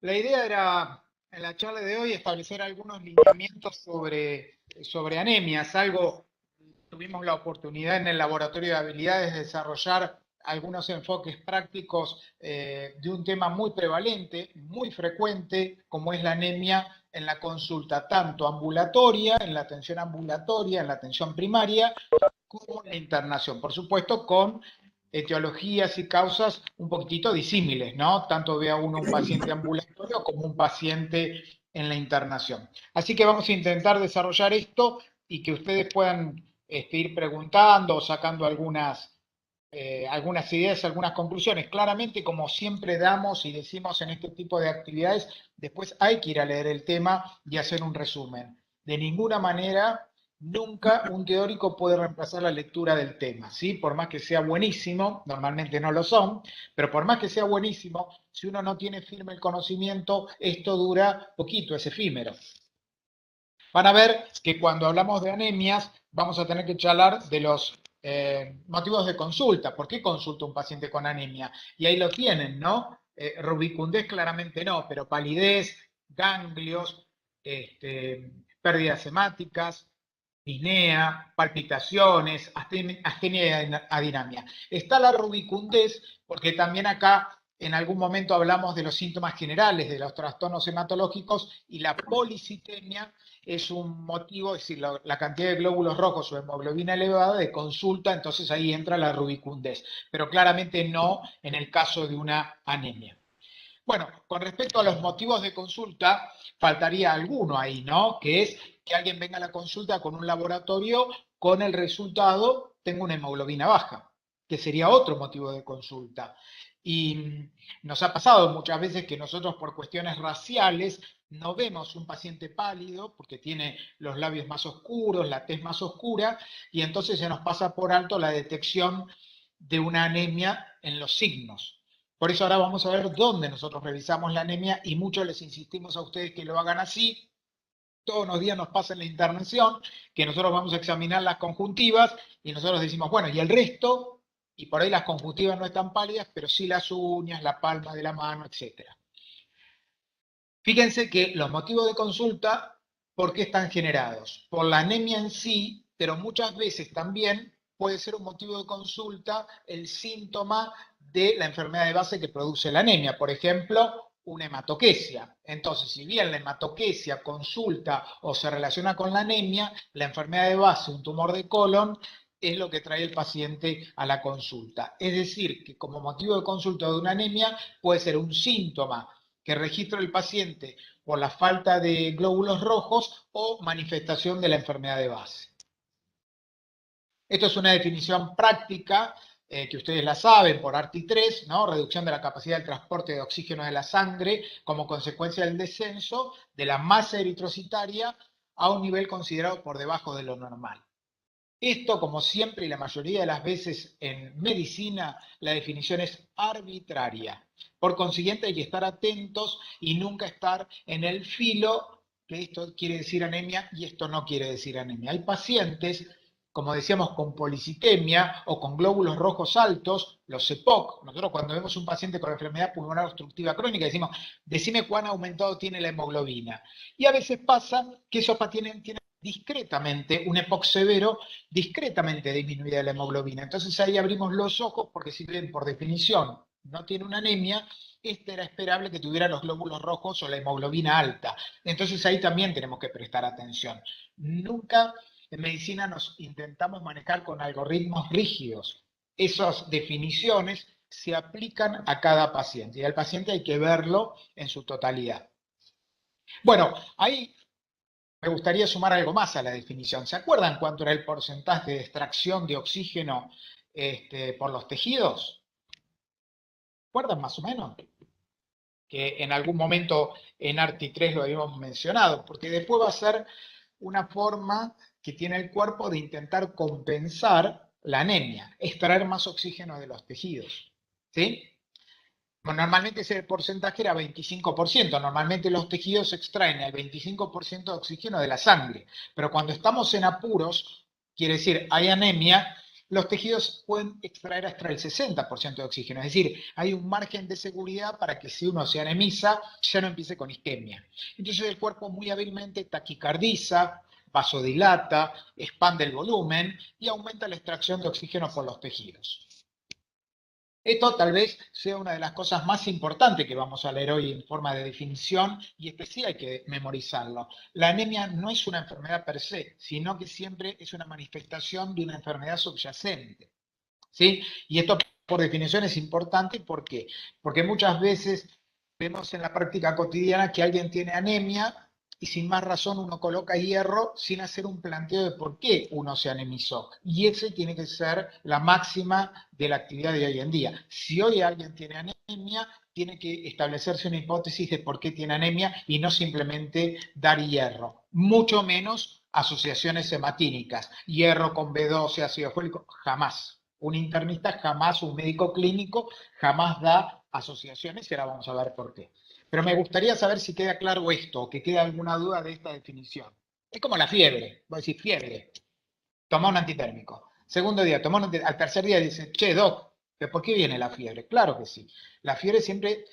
La idea era, en la charla de hoy, establecer algunos lineamientos sobre anemias, tuvimos la oportunidad en el laboratorio de habilidades de desarrollar algunos enfoques prácticos de un tema muy prevalente, muy frecuente, como es la anemia en la consulta, tanto ambulatoria, en la atención ambulatoria, en la atención primaria, como en la internación. Por supuesto, con etiologías y causas un poquitito disímiles, ¿no? Tanto vea uno un paciente ambulatorio como un paciente en la internación. Así que vamos a intentar desarrollar esto y que ustedes puedan ir preguntando o sacando algunas ideas, algunas conclusiones. Claramente, como siempre damos y decimos en este tipo de actividades, después hay que ir a leer el tema y hacer un resumen. De ninguna manera nunca un teórico puede reemplazar la lectura del tema, ¿sí? Por más que sea buenísimo, normalmente no lo son, pero por más que sea buenísimo, si uno no tiene firme el conocimiento, esto dura poquito, es efímero. Van a ver que cuando hablamos de anemias, vamos a tener que charlar de los motivos de consulta. ¿Por qué consulta un paciente con anemia? Y ahí lo tienen, ¿no? Rubicundez claramente no, pero palidez, ganglios, pérdidas hemáticas, disnea, palpitaciones, astenia y adinamia. Está la rubicundez, porque también acá en algún momento hablamos de los síntomas generales, de los trastornos hematológicos, y la policitemia es un motivo, es decir, la cantidad de glóbulos rojos o hemoglobina elevada de consulta, entonces ahí entra la rubicundez, pero claramente no en el caso de una anemia. Bueno, con respecto a los motivos de consulta, faltaría alguno ahí, ¿no? Que es que alguien venga a la consulta con un laboratorio con el resultado, tengo una hemoglobina baja, que sería otro motivo de consulta. Y nos ha pasado muchas veces que nosotros por cuestiones raciales no vemos un paciente pálido porque tiene los labios más oscuros, la tez más oscura, y entonces se nos pasa por alto la detección de una anemia en los signos. Por eso ahora vamos a ver dónde nosotros revisamos la anemia y mucho les insistimos a ustedes que lo hagan así. Todos los días nos pasa en la internación que nosotros vamos a examinar las conjuntivas y nosotros decimos, bueno, y el resto, y por ahí las conjuntivas no están pálidas, pero sí las uñas, la palma de la mano, etcétera. Fíjense que los motivos de consulta, ¿por qué están generados? Por la anemia en sí, pero muchas veces también puede ser un motivo de consulta el síntoma de la enfermedad de base que produce la anemia. Por ejemplo, una hematoquesia. Entonces, si bien la hematoquesia consulta o se relaciona con la anemia, la enfermedad de base, un tumor de colon, es lo que trae el paciente a la consulta. Es decir, que como motivo de consulta de una anemia puede ser un síntoma que registra el paciente por la falta de glóbulos rojos o manifestación de la enfermedad de base. Esto es una definición práctica que ustedes la saben por ARTI3, ¿no? Reducción de la capacidad del transporte de oxígeno de la sangre como consecuencia del descenso de la masa eritrocitaria a un nivel considerado por debajo de lo normal. Esto, como siempre y la mayoría de las veces en medicina, la definición es arbitraria. Por consiguiente, hay que estar atentos y nunca estar en el filo que esto quiere decir anemia y esto no quiere decir anemia. Hay pacientes, como decíamos, con policitemia o con glóbulos rojos altos, los EPOC. Nosotros cuando vemos un paciente con enfermedad pulmonar obstructiva crónica decimos, decime cuán aumentado tiene la hemoglobina. Y a veces pasa que esos pacientes tienen discretamente, un EPOC severo, discretamente disminuida la hemoglobina. Entonces ahí abrimos los ojos porque si bien por definición no tiene una anemia, era esperable que tuviera los glóbulos rojos o la hemoglobina alta. Entonces ahí también tenemos que prestar atención. Nunca en medicina nos intentamos manejar con algoritmos rígidos. Esas definiciones se aplican a cada paciente y al paciente hay que verlo en su totalidad. Bueno, ahí me gustaría sumar algo más a la definición. ¿Se acuerdan cuánto era el porcentaje de extracción de oxígeno por los tejidos? ¿Recuerdan más o menos? Que en algún momento en ARTI3 lo habíamos mencionado, porque después va a ser una forma que tiene el cuerpo de intentar compensar la anemia, extraer más oxígeno de los tejidos. ¿Sí? Normalmente ese porcentaje era 25%. Normalmente los tejidos extraen el 25% de oxígeno de la sangre. Pero cuando estamos en apuros, quiere decir, hay anemia, los tejidos pueden extraer hasta el 60% de oxígeno. Es decir, hay un margen de seguridad para que si uno se anemiza, ya no empiece con isquemia. Entonces el cuerpo muy hábilmente taquicardiza, vasodilata, expande el volumen y aumenta la extracción de oxígeno por los tejidos. Esto tal vez sea una de las cosas más importantes que vamos a leer hoy en forma de definición, y es que sí hay que memorizarlo. La anemia no es una enfermedad per se, sino que siempre es una manifestación de una enfermedad subyacente, ¿sí? Y esto por definición es importante, ¿por qué? Porque muchas veces vemos en la práctica cotidiana que alguien tiene anemia y sin más razón uno coloca hierro sin hacer un planteo de por qué uno se anemizó. Y ese tiene que ser la máxima de la actividad de hoy en día. Si hoy alguien tiene anemia, tiene que establecerse una hipótesis de por qué tiene anemia y no simplemente dar hierro. Mucho menos asociaciones hematínicas. Hierro con B12, ácido fólico, jamás. Un internista jamás, un médico clínico, jamás da asociaciones y ahora vamos a ver por qué. Pero me gustaría saber si queda claro esto, o que queda alguna duda de esta definición. Es como la fiebre. Voy a decir, fiebre, toma un antitérmico. Segundo día, toma un antitérmico. Al tercer día dice, che, doc, ¿por qué viene la fiebre? Claro que sí. La fiebre siempre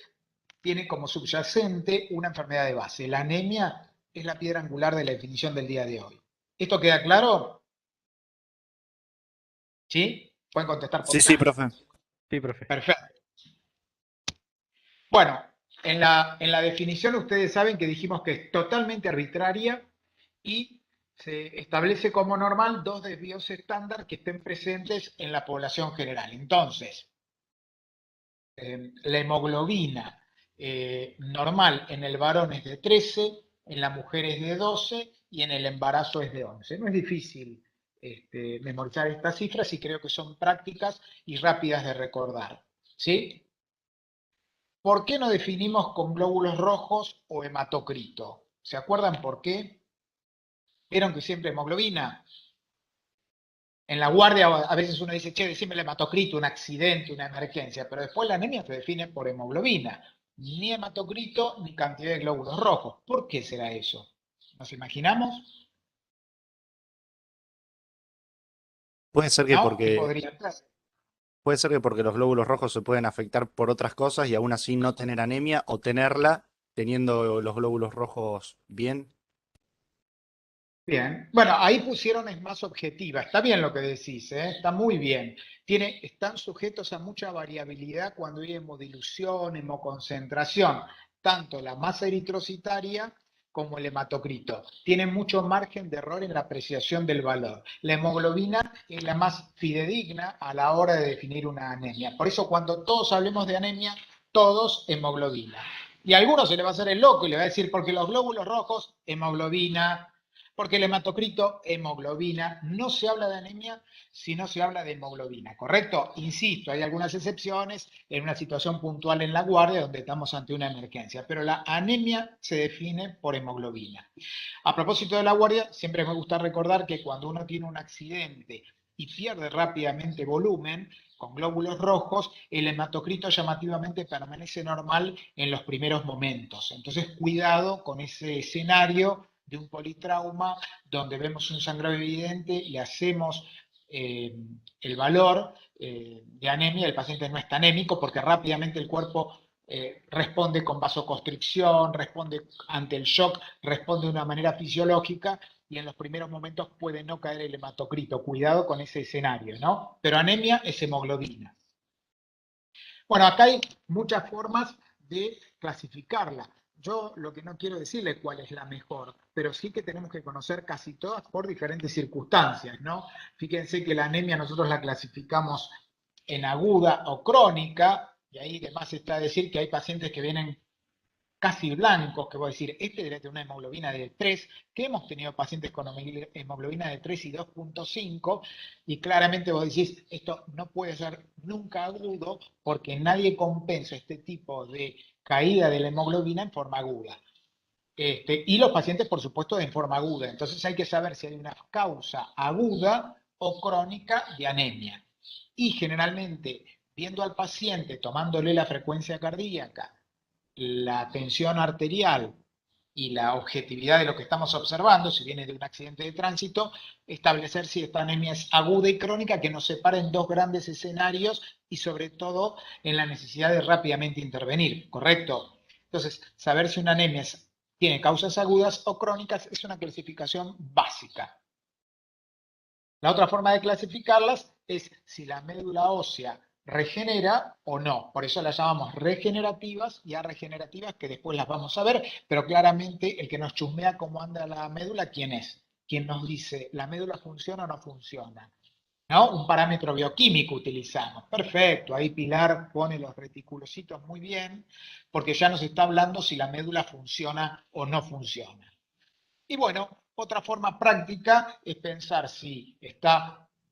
tiene como subyacente una enfermedad de base. La anemia es la piedra angular de la definición del día de hoy. ¿Esto queda claro? ¿Sí? Pueden contestar por Sí, sí, chat. profe. Sí, profe. Perfecto. Bueno, en la definición ustedes saben que dijimos que es totalmente arbitraria y se establece como normal dos desvíos estándar que estén presentes en la población general. Entonces, la hemoglobina normal en el varón es de 13, en la mujer es de 12 y en el embarazo es de 11. No es difícil memorizar estas cifras y creo que son prácticas y rápidas de recordar. ¿Sí? ¿Por qué no definimos con glóbulos rojos o hematocrito? ¿Se acuerdan por qué? ¿Vieron que siempre hemoglobina? En la guardia a veces uno dice, che, decime el hematocrito, un accidente, una emergencia, pero después la anemia se define por hemoglobina. Ni hematocrito ni cantidad de glóbulos rojos. ¿Por qué será eso? ¿Nos imaginamos? Puede ser que ¿No? ¿Qué porque, podría ser? puede ser que porque los glóbulos rojos se pueden afectar por otras cosas y aún así no tener anemia o tenerla teniendo los glóbulos rojos bien. Bien, bueno, ahí pusieron es más objetiva, está bien lo que decís, ¿eh? Está muy bien. Están sujetos a mucha variabilidad cuando hay hemodilución, hemoconcentración, tanto la masa eritrocitaria como el hematocrito. Tienen mucho margen de error en la apreciación del valor. La hemoglobina es la más fidedigna a la hora de definir una anemia. Por eso cuando todos hablemos de anemia, todos hemoglobina. Y a algunos se le va a hacer el loco y le va a decir, porque los glóbulos rojos, hemoglobina, porque el hematocrito, hemoglobina. No se habla de anemia si no se habla de hemoglobina, ¿correcto? Insisto, hay algunas excepciones en una situación puntual en la guardia donde estamos ante una emergencia, pero la anemia se define por hemoglobina. A propósito de la guardia, siempre me gusta recordar que cuando uno tiene un accidente y pierde rápidamente volumen, con glóbulos rojos, el hematocrito llamativamente permanece normal en los primeros momentos. Entonces, cuidado con ese escenario de un politrauma donde vemos un sangrado evidente, le hacemos el valor de anemia, el paciente no está anémico porque rápidamente el cuerpo responde con vasoconstricción, responde ante el shock, responde de una manera fisiológica y en los primeros momentos puede no caer el hematocrito. Cuidado con ese escenario, ¿no? Pero anemia es hemoglobina. Bueno, acá hay muchas formas de clasificarla. Yo lo que no quiero decirle cuál es la mejor, pero sí que tenemos que conocer casi todas por diferentes circunstancias, ¿no? Fíjense que la anemia nosotros la clasificamos en aguda o crónica, y ahí además está decir que hay pacientes que vienen casi blancos, que voy a decir, este debe tener una hemoglobina de 3, que hemos tenido pacientes con hemoglobina de 3 y 2.5, y claramente vos decís, esto no puede ser nunca agudo, porque nadie compensa este tipo de caída de la hemoglobina en forma aguda. Y los pacientes, por supuesto, en forma aguda. Entonces hay que saber si hay una causa aguda o crónica de anemia. Y generalmente, viendo al paciente, tomándole la frecuencia cardíaca, la tensión arterial y la objetividad de lo que estamos observando, si viene de un accidente de tránsito, establecer si esta anemia es aguda y crónica, que nos separa en dos grandes escenarios y sobre todo en la necesidad de rápidamente intervenir, ¿correcto? Entonces, saber si una anemia tiene causas agudas o crónicas es una clasificación básica. La otra forma de clasificarlas es si la médula ósea regenera o no. Por eso las llamamos regenerativas y arregenerativas, que después las vamos a ver, pero claramente el que nos chusmea cómo anda la médula, ¿quién es? ¿Quién nos dice la médula funciona o no funciona? ¿No? Un parámetro bioquímico utilizamos. Perfecto, ahí Pilar pone los reticulocitos muy bien, porque ya nos está hablando si la médula funciona o no funciona. Y bueno, otra forma práctica es pensar si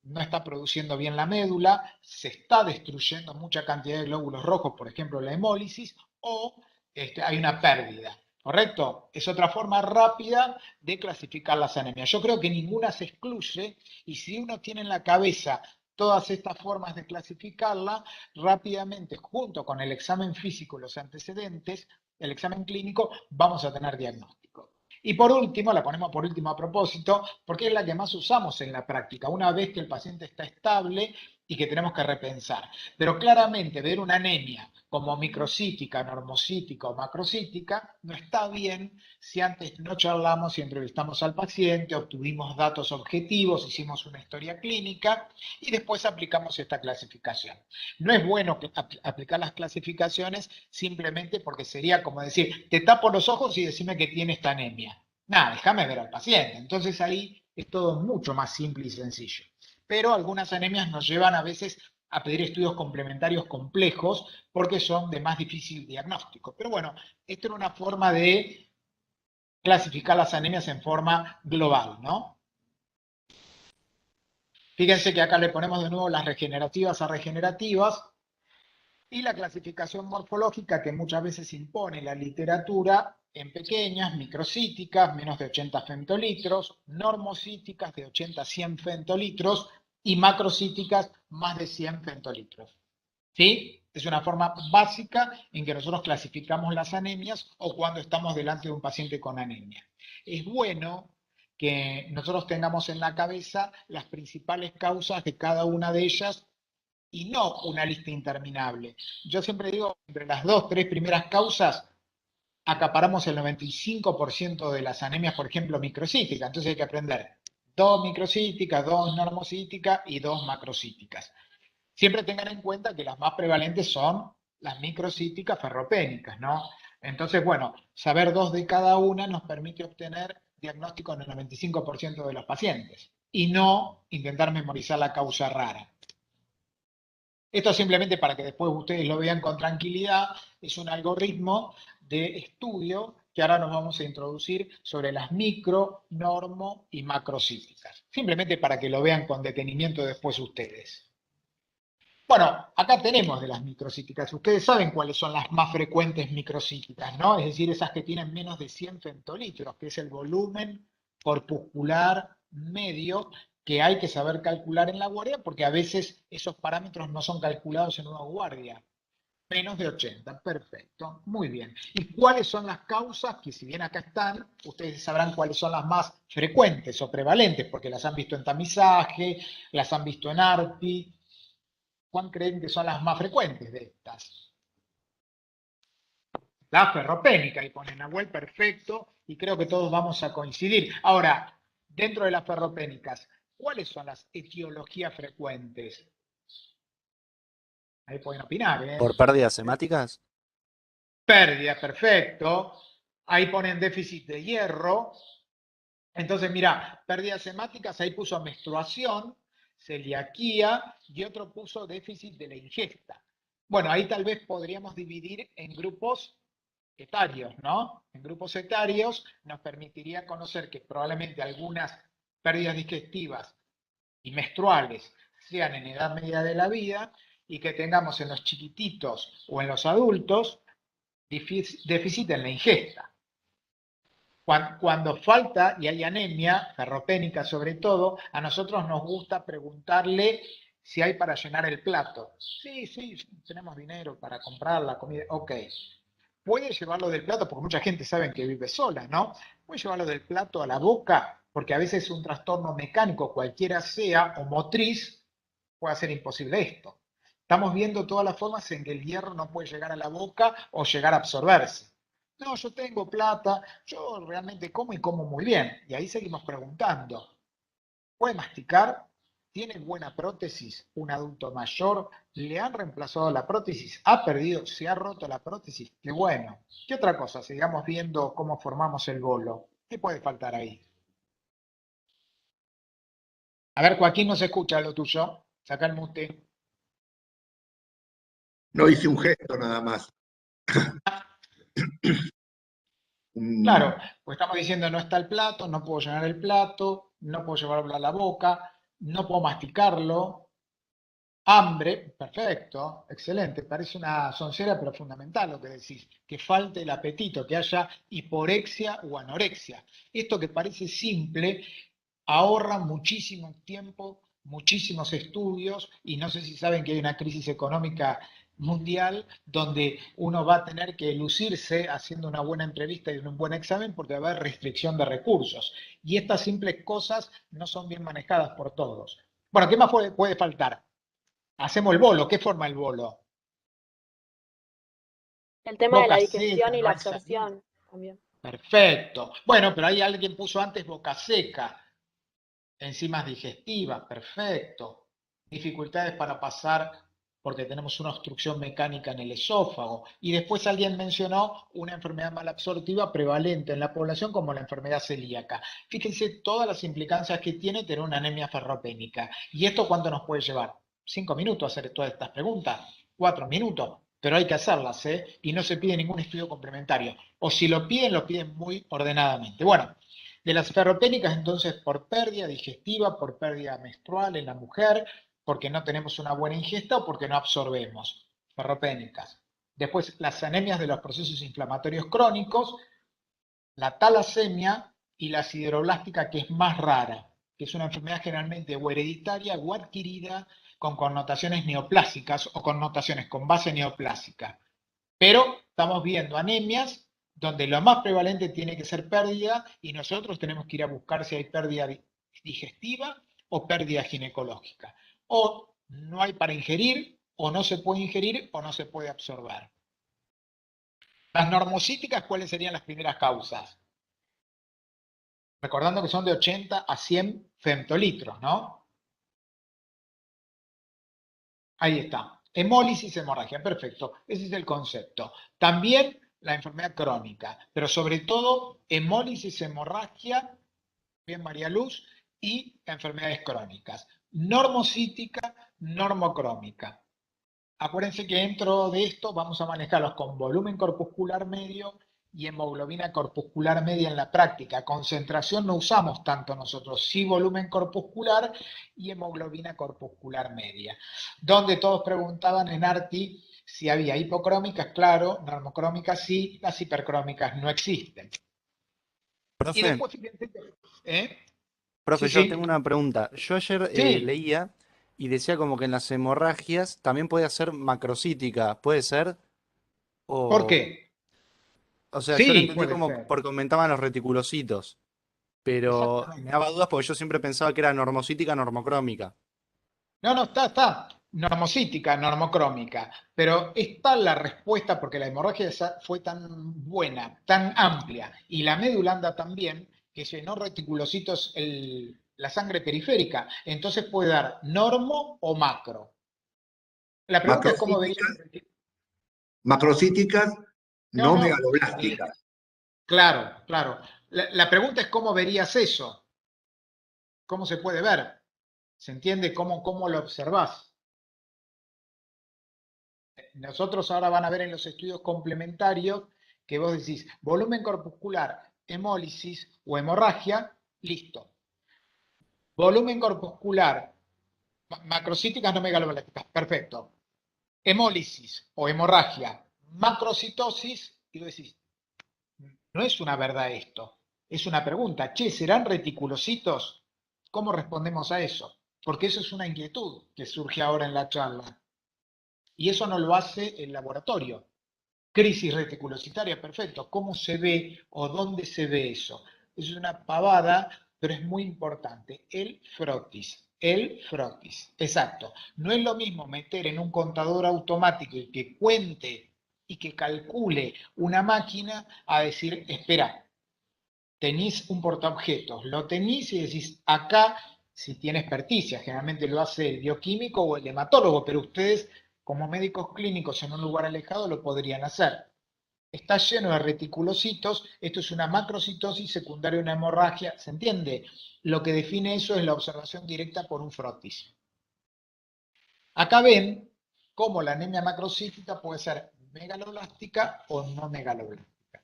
no está produciendo bien la médula, se está destruyendo mucha cantidad de glóbulos rojos, por ejemplo la hemólisis, o hay una pérdida. ¿Correcto? Es otra forma rápida de clasificar las anemias. Yo creo que ninguna se excluye y si uno tiene en la cabeza todas estas formas de clasificarla, rápidamente, junto con el examen físico y los antecedentes, el examen clínico, vamos a tener diagnóstico. Y por último, la ponemos por último a propósito, porque es la que más usamos en la práctica, una vez que el paciente está estable y que tenemos que repensar. Pero claramente ver una anemia como microcítica, normocítica o macrocítica no está bien si antes no charlamos y entrevistamos al paciente, obtuvimos datos objetivos, hicimos una historia clínica y después aplicamos esta clasificación. No es bueno aplicar las clasificaciones simplemente porque sería como decir, te tapo los ojos y decime que tiene esta anemia. Nada, déjame ver al paciente. Entonces ahí es todo mucho más simple y sencillo. Pero algunas anemias nos llevan a veces a pedir estudios complementarios complejos porque son de más difícil diagnóstico. Pero bueno, esta era una forma de clasificar las anemias en forma global, ¿no? Fíjense que acá le ponemos de nuevo las regenerativas a regenerativas y la clasificación morfológica que muchas veces impone la literatura en pequeñas, microcíticas, menos de 80 femtolitros, normocíticas de 80 a 100 femtolitros y macrocíticas más de 100 femtolitros. ¿Sí? Es una forma básica en que nosotros clasificamos las anemias o cuando estamos delante de un paciente con anemia. Es bueno que nosotros tengamos en la cabeza las principales causas de cada una de ellas y no una lista interminable. Yo siempre digo, entre las 2-3 primeras causas, acaparamos el 95% de las anemias, por ejemplo, microcíticas. Entonces hay que aprender 2 microcíticas, 2 normocíticas y 2 macrocíticas. Siempre tengan en cuenta que las más prevalentes son las microcíticas ferropénicas, ¿no? Entonces, bueno, saber 2 de cada una nos permite obtener diagnóstico en el 95% de los pacientes y no intentar memorizar la causa rara. Esto simplemente para que después ustedes lo vean con tranquilidad, es un algoritmo de estudio que ahora nos vamos a introducir sobre las micro, normo y macrocíticas. Simplemente para que lo vean con detenimiento después ustedes. Bueno, acá tenemos de las microcíticas. Ustedes saben cuáles son las más frecuentes microcíticas, ¿no? Es decir, esas que tienen menos de 100 femtolitros, que es el volumen corpuscular medio que hay que saber calcular en la guardia, porque a veces esos parámetros no son calculados en una guardia. Menos de 80, perfecto, muy bien. ¿Y cuáles son las causas? Que si bien acá están, ustedes sabrán cuáles son las más frecuentes o prevalentes, porque las han visto en tamizaje, las han visto en ARPI. ¿Cuál creen que son las más frecuentes de estas? La ferropénica, y ponen Nahuel, perfecto, y creo que todos vamos a coincidir. Ahora, dentro de las ferropénicas, ¿cuáles son las etiologías frecuentes? Ahí pueden opinar, ¿eh? ¿Por pérdidas hemáticas? Pérdida, perfecto. Ahí ponen déficit de hierro. Entonces, mira, pérdidas hemáticas, ahí puso menstruación, celiaquía y otro puso déficit de la ingesta. Bueno, ahí tal vez podríamos dividir en grupos etarios, ¿no? En grupos etarios nos permitiría conocer que probablemente algunas pérdidas digestivas y menstruales sean en edad media de la vida y que tengamos en los chiquititos o en los adultos déficit en la ingesta. Cuando falta y hay anemia, ferropénica sobre todo, a nosotros nos gusta preguntarle si hay para llenar el plato. Sí, tenemos dinero para comprar la comida, ok. puede llevarlo del plato, porque mucha gente sabe que vive sola, ¿no? Puede llevarlo del plato a la boca, porque a veces un trastorno mecánico, cualquiera sea, o motriz, puede hacer imposible esto. Estamos viendo todas las formas en que el hierro no puede llegar a la boca o llegar a absorberse. No, yo tengo plata, yo realmente como y como muy bien. Y ahí seguimos preguntando. ¿Puede masticar? ¿Tiene buena prótesis? ¿Un adulto mayor? ¿Le han reemplazado la prótesis? ¿Ha perdido? ¿Se ha roto la prótesis? Qué bueno. ¿Qué otra cosa? Sigamos viendo cómo formamos el bolo. ¿Qué puede faltar ahí? A ver, Joaquín, no se escucha lo tuyo. Saca el mute. No hice un gesto nada más. Claro, pues estamos diciendo no está el plato, no puedo llenar el plato, no puedo llevarlo a la boca, no puedo masticarlo. Hambre, perfecto, excelente, parece una soncera, pero fundamental lo que decís, que falte el apetito, que haya hiporexia o anorexia. Esto que parece simple ahorra muchísimo tiempo, muchísimos estudios, y no sé si saben que hay una crisis económica mundial donde uno va a tener que lucirse haciendo una buena entrevista y un buen examen porque va a haber restricción de recursos. Y estas simples cosas no son bien manejadas por todos. Bueno, ¿qué más puede faltar? Hacemos el bolo. ¿Qué forma el bolo? El tema de la Boca digestión seca, y no la hay salida. absorción también. Perfecto. Bueno, pero ahí alguien puso antes boca seca, enzimas digestivas, perfecto. Dificultades para pasar porque tenemos una obstrucción mecánica en el esófago. Y después alguien mencionó una enfermedad malabsortiva prevalente en la población como la enfermedad celíaca. Fíjense todas las implicancias que tiene tener una anemia ferropénica. ¿Y esto cuánto nos puede llevar? 5 minutos hacer todas estas preguntas, 4 minutos, pero hay que hacerlas, ¿eh? Y no se pide ningún estudio complementario. O si lo piden muy ordenadamente. Bueno, de las ferropénicas, entonces, por pérdida digestiva, por pérdida menstrual en la mujer, porque no tenemos una buena ingesta o porque no absorbemos. Ferropénicas. Después, las anemias de los procesos inflamatorios crónicos, la talasemia y la sideroblástica, que es más rara, que es una enfermedad generalmente o hereditaria o adquirida con connotaciones neoplásicas o connotaciones con base neoplásica. Pero estamos viendo anemias donde lo más prevalente tiene que ser pérdida y nosotros tenemos que ir a buscar si hay pérdida digestiva o pérdida ginecológica. O no hay para ingerir, o no se puede ingerir, o no se puede absorber. Las normocíticas, ¿cuáles serían las primeras causas? Recordando que son de 80 a 100 femtolitros, ¿no? Ahí está. Hemólisis, hemorragia, perfecto. Ese es el concepto. También la enfermedad crónica, pero sobre todo hemólisis, hemorragia, bien María Luz, y enfermedades crónicas. Normocítica, normocrómica. Acuérdense que dentro de esto vamos a manejarlos con volumen corpuscular medio y hemoglobina corpuscular media en la práctica. Concentración no usamos tanto nosotros, sí volumen corpuscular y hemoglobina corpuscular media. Donde todos preguntaban en ARTI si había hipocrómicas, claro, normocrómicas sí, las hipercrómicas no existen. Y Profe, después, fíjense, profe, sí, yo tengo sí, una pregunta. Yo ayer sí. leía y decía como que en las hemorragias también puede ser macrocítica, ¿puede ser? ¿Por O, qué? o sea, yo lo Sí, entendí puede como ser. porque comentaban los reticulocitos, pero me Exactamente. daba dudas porque yo siempre pensaba que era normocítica, normocrómica. No, no, está. Normocítica, normocrómica. Pero está la respuesta porque la hemorragia fue tan buena, tan amplia, y la médula anda también, que llenó reticulocitos la sangre periférica. Entonces puede dar normo o macro. La pregunta es cómo vería Macrocíticas, macrocíticas, No, no no. megaloblásticas. Claro, claro. La pregunta es cómo verías eso. ¿Cómo se puede ver? ¿Se entiende cómo lo observás? Nosotros ahora van a ver en los estudios complementarios que vos decís volumen corpuscular, hemólisis o hemorragia, listo. Volumen corpuscular, macrocíticas no megaloblásticas, perfecto. Hemólisis o hemorragia, macrocitosis, y vos decís, no es una verdad esto, es una pregunta. Che, ¿serán reticulocitos? ¿Cómo respondemos a eso? Porque eso es una inquietud que surge ahora en la charla. Y eso no lo hace el laboratorio. Crisis reticulocitaria, perfecto. ¿Cómo se ve o dónde se ve eso? Es una pavada, pero es muy importante. El frotis. El frotis. Exacto. No es lo mismo meter en un contador automático y que cuente y que calcule una máquina a decir, espera, tenés un portaobjetos, lo tenés y decís, acá, si tiene experticia, generalmente lo hace el bioquímico o el hematólogo, pero ustedes, como médicos clínicos en un lugar alejado, lo podrían hacer. Está lleno de reticulocitos, esto es una macrocitosis secundaria a una hemorragia, ¿se entiende? Lo que define eso es la observación directa por un frotis. Acá ven cómo la anemia macrocítica puede ser megaloblástica o no megaloblástica.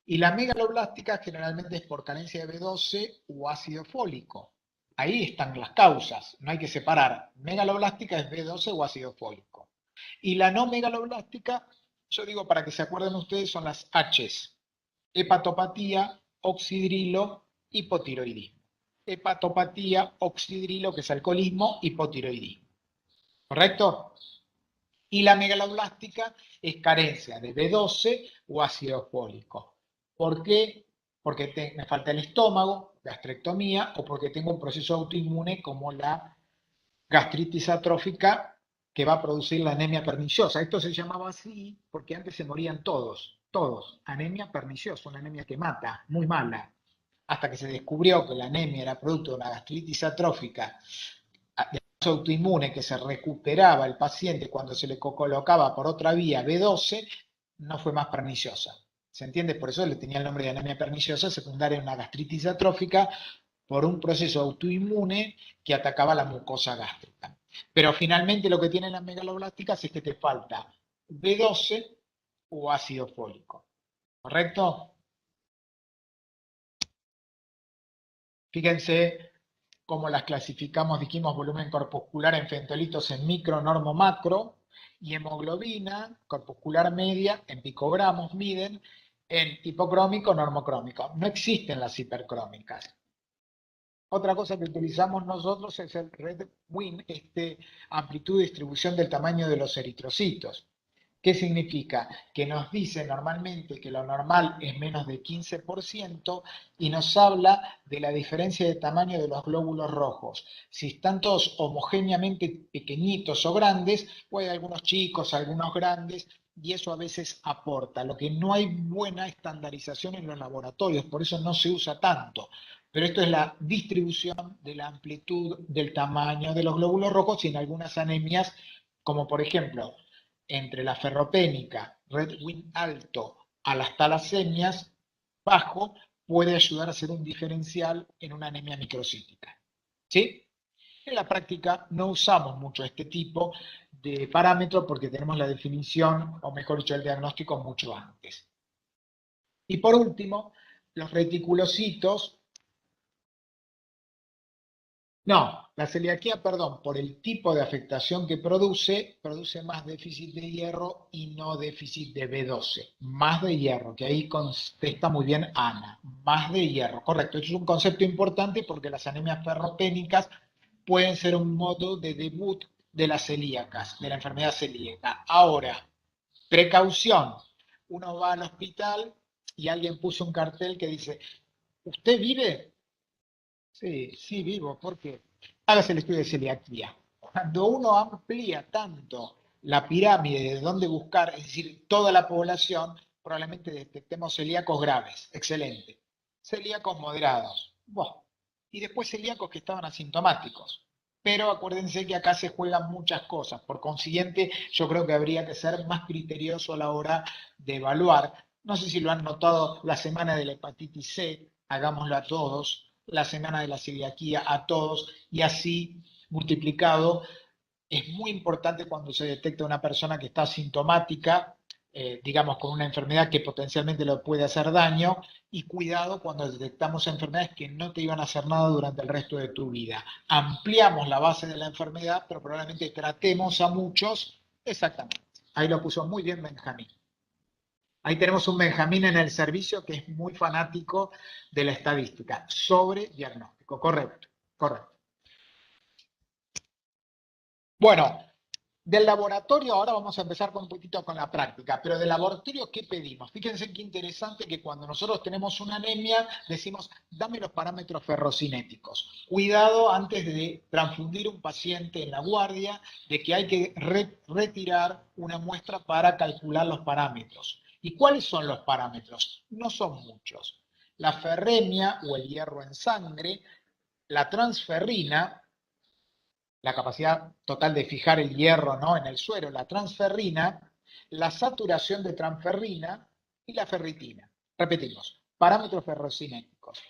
Y la megaloblástica generalmente es por carencia de B12 o ácido fólico. Ahí están las causas, no hay que separar. Megaloblástica es B12 o ácido fólico. Y la no megaloblástica, yo digo para que se acuerden ustedes, son las H's. Hepatopatía, oxidrilo, hipotiroidismo. Hepatopatía, oxidrilo, que es alcoholismo, hipotiroidismo. ¿Correcto? Y la megaloblástica es carencia de B12 o ácido fólico. ¿Por qué? Porque me falta el estómago, gastrectomía, o porque tengo un proceso autoinmune como la gastritis atrófica que va a producir la anemia perniciosa. Esto se llamaba así porque antes se morían todos. Anemia perniciosa, una anemia que mata, muy mala. Hasta que se descubrió que la anemia era producto de una gastritis atrófica de autoinmune que se recuperaba el paciente cuando se le colocaba por otra vía B12, no fue más perniciosa. ¿Se entiende? Por eso le tenía el nombre de anemia perniciosa, secundaria a una gastritis atrófica por un proceso autoinmune que atacaba la mucosa gástrica. Pero finalmente lo que tienen las megaloblásticas es que te falta B12 o ácido fólico. ¿Correcto? Fíjense cómo las clasificamos, dijimos volumen corpuscular en fentolitos en micro, normo, macro, y hemoglobina corpuscular media en picogramos miden en hipocrómico, normocrómico. No existen las hipercrómicas. Otra cosa que utilizamos nosotros es el RedWin, amplitud de distribución del tamaño de los eritrocitos. ¿Qué significa? Que nos dice normalmente que lo normal es menos de 15% y nos habla de la diferencia de tamaño de los glóbulos rojos. Si están todos homogéneamente pequeñitos o grandes, o hay algunos chicos, algunos grandes, y eso a veces aporta. Lo que no hay buena estandarización en los laboratorios, por eso no se usa tanto. Pero esto es la distribución de la amplitud del tamaño de los glóbulos rojos y en algunas anemias, como por ejemplo, entre la ferropénica, RedWin alto, a las talasemias bajo, puede ayudar a hacer un diferencial en una anemia microcítica. ¿Sí? En la práctica no usamos mucho este tipo de parámetros porque tenemos la definición, o mejor dicho, el diagnóstico mucho antes. Y por último, los reticulocitos. No, la celiaquía, perdón, por el tipo de afectación que produce más déficit de hierro y no déficit de B12. Más de hierro, que ahí contesta muy bien Ana. Más de hierro, correcto. Eso es un concepto importante porque las anemias ferropénicas pueden ser un modo de debut de las celíacas, de la enfermedad celíaca. Ahora, precaución. Uno va al hospital y alguien puso un cartel que dice, ¿usted vive? Sí, sí, vivo, porque hágase el estudio de celiaquía. Cuando uno amplía tanto la pirámide de dónde buscar, es decir, toda la población, probablemente detectemos celíacos graves. Excelente. Celíacos moderados. Bueno, y después celíacos que estaban asintomáticos. Pero acuérdense que acá se juegan muchas cosas. Por consiguiente, yo creo que habría que ser más criterioso a la hora de evaluar. No sé si lo han notado la semana de la hepatitis C, hagámoslo a todos, la semana de la celiaquía a todos, y así multiplicado. Es muy importante cuando se detecta una persona que está asintomática, digamos con una enfermedad que potencialmente le puede hacer daño, y cuidado cuando detectamos enfermedades que no te iban a hacer nada durante el resto de tu vida. Ampliamos la base de la enfermedad, pero probablemente tratemos a muchos. Exactamente. Ahí lo puso muy bien Benjamín. Ahí tenemos un Benjamín en el servicio que es muy fanático de la estadística sobre diagnóstico. Correcto, correcto. Bueno, Del laboratorio, ahora vamos a empezar con un poquito con la práctica, pero del laboratorio, ¿qué pedimos? Fíjense qué interesante que cuando nosotros tenemos una anemia, decimos, dame los parámetros ferrocinéticos. Cuidado antes de transfundir un paciente en la guardia, de que hay que retirar una muestra para calcular los parámetros. ¿Y cuáles son los parámetros? No son muchos. La ferremia o el hierro en sangre, la transferrina, la capacidad total de fijar el hierro, ¿no?, en el suero, la transferrina, la saturación de transferrina y la ferritina. Repetimos, parámetros ferrocinéticos: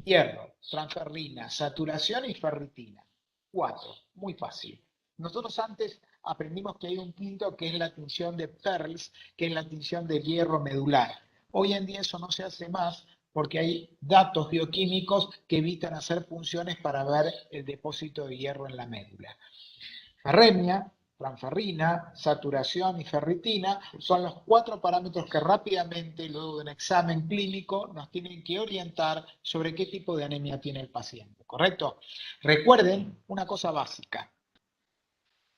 hierro, transferrina, saturación y ferritina. 4, muy fácil. Nosotros antes aprendimos que hay un quinto que es la tinción de Pearls, que es la tinción de hierro medular. Hoy en día eso no se hace más, porque hay datos bioquímicos que evitan hacer punciones para ver el depósito de hierro en la médula. Ferremia, transferrina, saturación y ferritina son los 4 parámetros que rápidamente, luego de un examen clínico, nos tienen que orientar sobre qué tipo de anemia tiene el paciente, ¿correcto? Recuerden una cosa básica.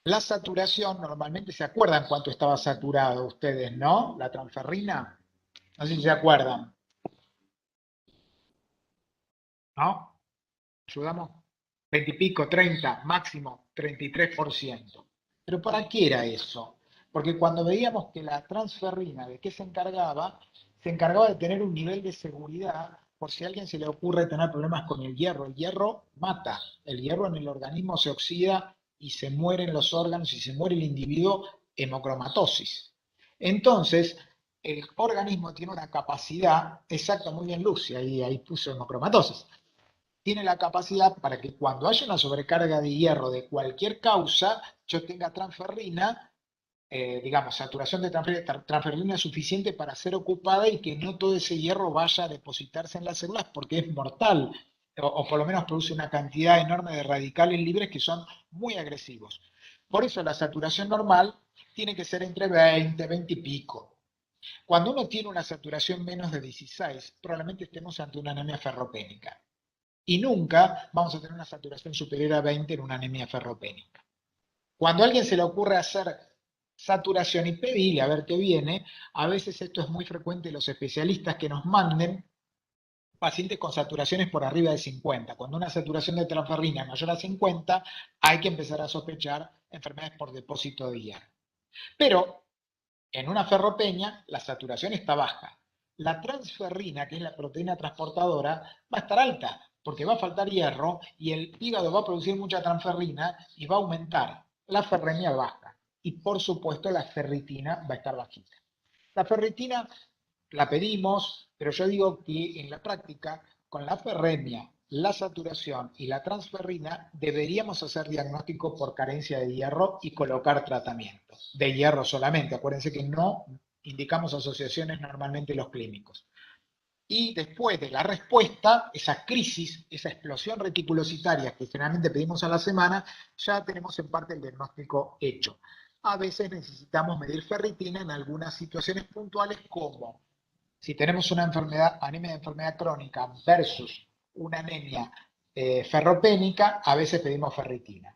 La saturación, normalmente se acuerdan cuánto estaba saturado ustedes, ¿no? La transferrina, no sé si se acuerdan. ¿No? ¿Ayudamos? 20 y pico, 30, máximo 33%. ¿Pero para qué era eso? Porque cuando veíamos que la transferrina, ¿de qué se encargaba? Se encargaba de tener un nivel de seguridad por si a alguien se le ocurre tener problemas con el hierro. El hierro mata, el hierro en el organismo se oxida y se mueren los órganos y se muere el individuo, hemocromatosis. Entonces, el organismo tiene una capacidad, exacto, muy bien Lucy, ahí puso hemocromatosis, tiene la capacidad para que cuando haya una sobrecarga de hierro de cualquier causa, yo tenga transferrina, digamos, saturación de transferina suficiente para ser ocupada y que no todo ese hierro vaya a depositarse en las células porque es mortal, o por lo menos produce una cantidad enorme de radicales libres que son muy agresivos. Por eso la saturación normal tiene que ser entre 20, 20 y pico. Cuando uno tiene una saturación menos de 16, probablemente estemos ante una anemia ferropénica. Y nunca vamos a tener una saturación superior a 20 en una anemia ferropénica. Cuando a alguien se le ocurre hacer saturación y pedirle a ver qué viene, a veces esto es muy frecuente en los especialistas que nos manden pacientes con saturaciones por arriba de 50. Cuando una saturación de transferrina es mayor a 50, hay que empezar a sospechar enfermedades por depósito de hierro. Pero en una ferropenia la saturación está baja. La transferrina, que es la proteína transportadora, va a estar alta, porque va a faltar hierro y el hígado va a producir mucha transferrina y va a aumentar. La ferremia baja y por supuesto la ferritina va a estar bajita. La ferritina la pedimos, pero yo digo que en la práctica con la ferremia, la saturación y la transferrina deberíamos hacer diagnóstico por carencia de hierro y colocar tratamiento de hierro solamente. Acuérdense que no indicamos asociaciones normalmente los clínicos. Y después de la respuesta, esa crisis, esa explosión reticulocitaria que generalmente pedimos a la semana, ya tenemos en parte el diagnóstico hecho. A veces necesitamos medir ferritina en algunas situaciones puntuales, como si tenemos una enfermedad, anemia de enfermedad crónica versus una anemia ferropénica, a veces pedimos ferritina.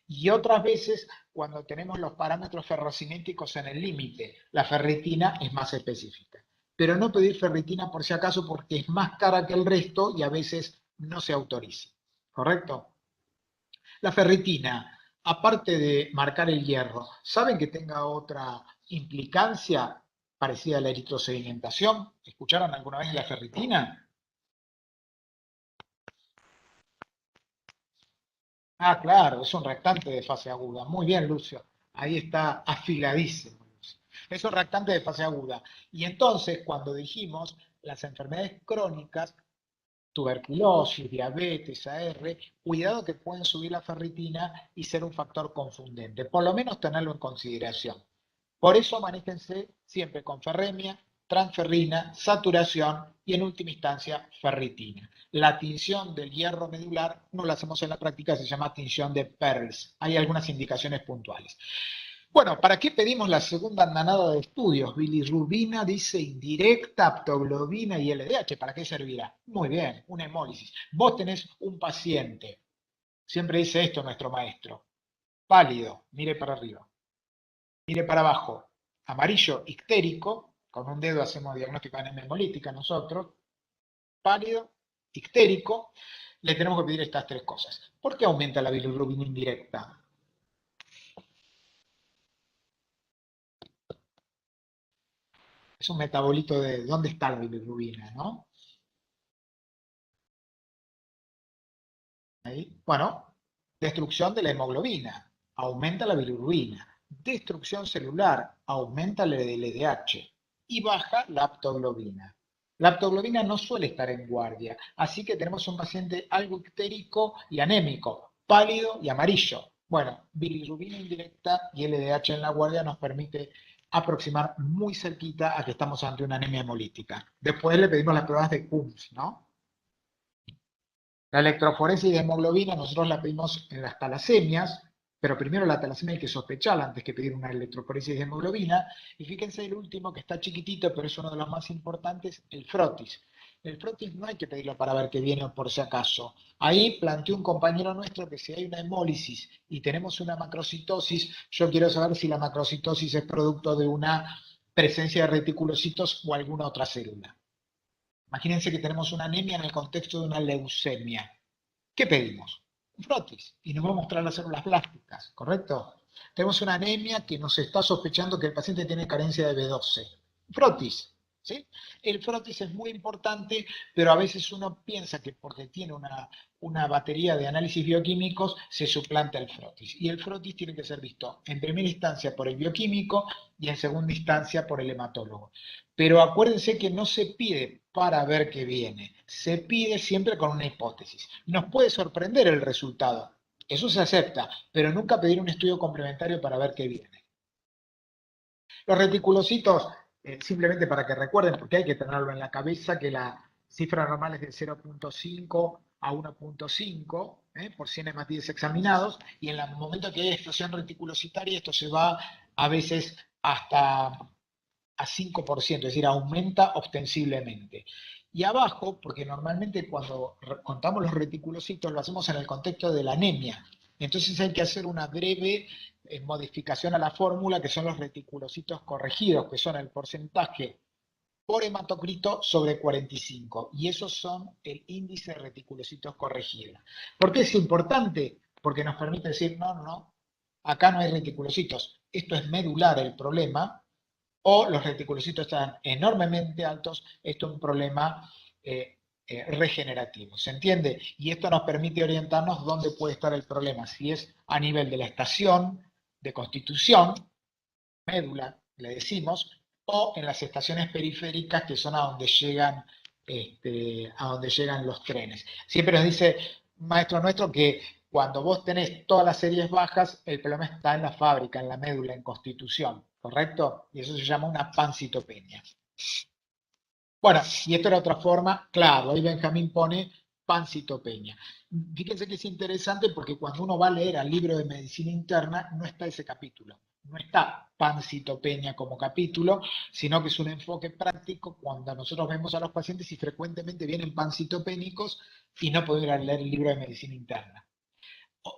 Y otras veces, cuando tenemos los parámetros ferrocinéticos en el límite, la ferritina es más específica. Pero no pedir ferritina por si acaso porque es más cara que el resto y a veces no se autoriza. ¿Correcto? La ferritina, aparte de marcar el hierro, ¿saben que tenga otra implicancia parecida a la eritrosedimentación? ¿Escucharon alguna vez la ferritina? Ah, claro, es un reactante de fase aguda. Muy bien, Lucio. Ahí está afiladísimo, Lucio. Es un reactante de fase aguda. Y entonces, cuando dijimos las enfermedades crónicas, tuberculosis, diabetes, AR, cuidado que pueden subir la ferritina y ser un factor confundente. Por lo menos tenerlo en consideración. Por eso manéjense siempre con ferremia, transferrina, saturación y en última instancia ferritina. La tinción del hierro medular no la hacemos en la práctica, se llama tinción de Pearls. Hay algunas indicaciones puntuales. Bueno, ¿para qué pedimos la segunda andanada de estudios? Bilirrubina dice indirecta, aptoglobina y LDH. ¿Para qué servirá? Muy bien, una hemólisis. Vos tenés un paciente, siempre dice esto nuestro maestro, pálido, mire para arriba. Mire para abajo, amarillo ictérico, con un dedo hacemos diagnóstico de anemia hemolítica nosotros, pálido, ictérico, le tenemos que pedir estas tres cosas. ¿Por qué aumenta la bilirrubina indirecta? Es un metabolito de dónde está la bilirrubina, ¿no? Ahí. Bueno, destrucción de la hemoglobina, aumenta la bilirrubina. Destrucción celular, aumenta el LDH y baja la aptoglobina. La aptoglobina no suele estar en guardia, así que tenemos un paciente algo ictérico y anémico, pálido y amarillo. Bueno, bilirrubina indirecta y LDH en la guardia nos permite aproximar muy cerquita a que estamos ante una anemia hemolítica. Después le pedimos las pruebas de Coombs, ¿no? La electroforesis de hemoglobina nosotros la pedimos en las talasemias, pero primero la talasemia hay que sospecharla antes que pedir una electroforesis de hemoglobina. Y fíjense el último, que está chiquitito, pero es uno de los más importantes, el frotis. El frotis no hay que pedirlo para ver qué viene o por si acaso. Ahí planteó un compañero nuestro que si hay una hemólisis y tenemos una macrocitosis, yo quiero saber si la macrocitosis es producto de una presencia de reticulocitos o alguna otra célula. Imagínense que tenemos una anemia en el contexto de una leucemia. ¿Qué pedimos? Un frotis. Y nos va a mostrar las células plásticas, ¿correcto? Tenemos una anemia que nos está sospechando que el paciente tiene carencia de B12. Frotis. ¿Sí? El frotis es muy importante, pero a veces uno piensa que porque tiene una batería de análisis bioquímicos se suplanta el frotis. Y el frotis tiene que ser visto en primera instancia por el bioquímico y en segunda instancia por el hematólogo. Pero acuérdense que no se pide para ver qué viene, se pide siempre con una hipótesis. Nos puede sorprender el resultado, eso se acepta, pero nunca pedir un estudio complementario para ver qué viene. Los reticulocitos, simplemente para que recuerden, porque hay que tenerlo en la cabeza, que la cifra normal es de 0.5 a 1.5 por 100 hematíes examinados, y en el momento que hay explosión reticulocitaria, esto se va a veces hasta a 5%, es decir, aumenta ostensiblemente. Y abajo, porque normalmente cuando contamos los reticulocitos lo hacemos en el contexto de la anemia, entonces hay que hacer una breve modificación a la fórmula, que son los reticulocitos corregidos, que son el porcentaje por hematocrito sobre 45, y esos son el índice de reticulocitos corregidos. ¿Por qué es importante? Porque nos permite decir, no, acá no hay reticulocitos, esto es medular el problema, o los reticulocitos están enormemente altos, esto es un problema regenerativo, ¿se entiende? Y esto nos permite orientarnos dónde puede estar el problema, si es a nivel de la estación de constitución, médula, le decimos, o en las estaciones periféricas, que son a donde llegan los trenes. Siempre nos dice, maestro nuestro, que cuando vos tenés todas las series bajas, el problema está en la fábrica, en la médula, en constitución, ¿correcto? Y eso se llama una pancitopenia. Bueno, y esto era otra forma, claro, ahí Benjamín pone pancitopenia. Fíjense que es interesante porque cuando uno va a leer al libro de medicina interna, no está ese capítulo. No está pancitopenia como capítulo, sino que es un enfoque práctico cuando nosotros vemos a los pacientes y frecuentemente vienen pancitopénicos y no podemos leer el libro de medicina interna.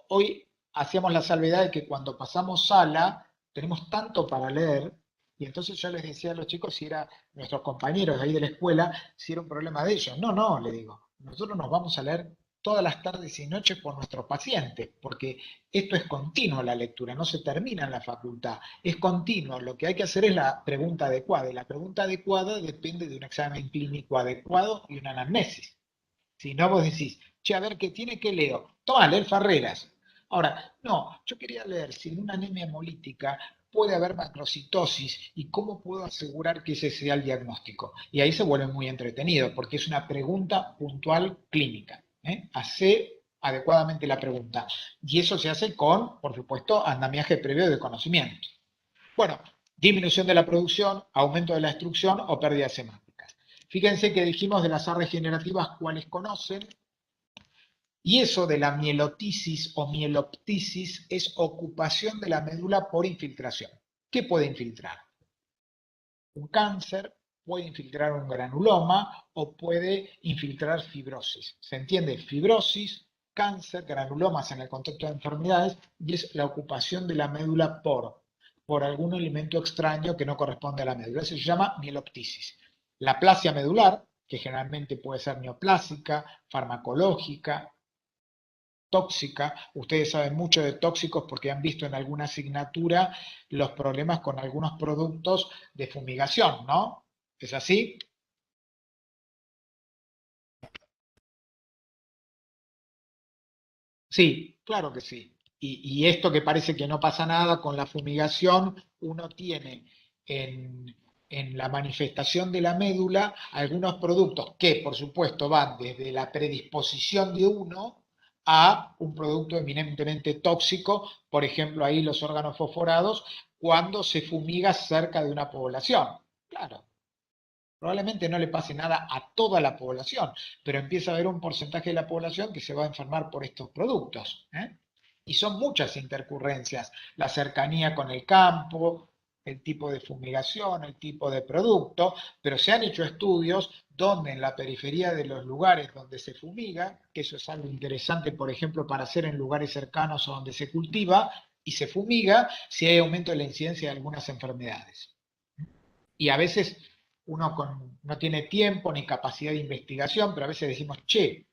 Hoy hacíamos la salvedad de que cuando pasamos sala tenemos tanto para leer, y entonces yo les decía a los chicos, si era nuestros compañeros ahí de la escuela, si era un problema de ellos. No, le digo, nosotros nos vamos a leer todas las tardes y noches por nuestros pacientes, porque esto es continuo la lectura, no se termina en la facultad, es continuo. Lo que hay que hacer es la pregunta adecuada, y la pregunta adecuada depende de un examen clínico adecuado y una anamnesis. Si no, vos decís, che, a ver, ¿qué tiene que leo? Toma, leer Ferreras. Ahora, no, yo quería leer si en una anemia hemolítica puede haber macrocitosis y cómo puedo asegurar que ese sea el diagnóstico. Y ahí se vuelve muy entretenido, porque es una pregunta puntual clínica. Hace adecuadamente la pregunta. Y eso se hace con, por supuesto, andamiaje previo de conocimiento. Bueno, disminución de la producción, aumento de la destrucción o pérdidas hemáticas. Fíjense que dijimos de las A regenerativas cuáles conocen, y eso de la mielotisis o mieloptisis es ocupación de la médula por infiltración. ¿Qué puede infiltrar? Un cáncer, puede infiltrar un granuloma o puede infiltrar fibrosis. ¿Se entiende? Fibrosis, cáncer, granulomas en el contexto de enfermedades, y es la ocupación de la médula por por algún elemento extraño que no corresponde a la médula. Eso se llama mieloptisis. La aplasia medular, que generalmente puede ser neoplásica, farmacológica, tóxica. Ustedes saben mucho de tóxicos porque han visto en alguna asignatura los problemas con algunos productos de fumigación, ¿no? ¿Es así? Sí, claro que sí. Y esto que parece que no pasa nada con la fumigación, uno tiene en la manifestación de la médula algunos productos que, por supuesto, van desde la predisposición de uno a un producto eminentemente tóxico, por ejemplo, ahí los órganos fosforados, cuando se fumiga cerca de una población. Claro. Probablemente no le pase nada a toda la población, pero empieza a haber un porcentaje de la población que se va a enfermar por estos productos, ¿eh? Y son muchas intercurrencias, la cercanía con el campo, el tipo de fumigación, el tipo de producto, pero se han hecho estudios donde en la periferia de los lugares donde se fumiga, que eso es algo interesante, por ejemplo, para hacer en lugares cercanos a donde se cultiva y se fumiga, si hay aumento de la incidencia de algunas enfermedades. Y a veces no tiene tiempo ni capacidad de investigación, pero a veces decimos, che,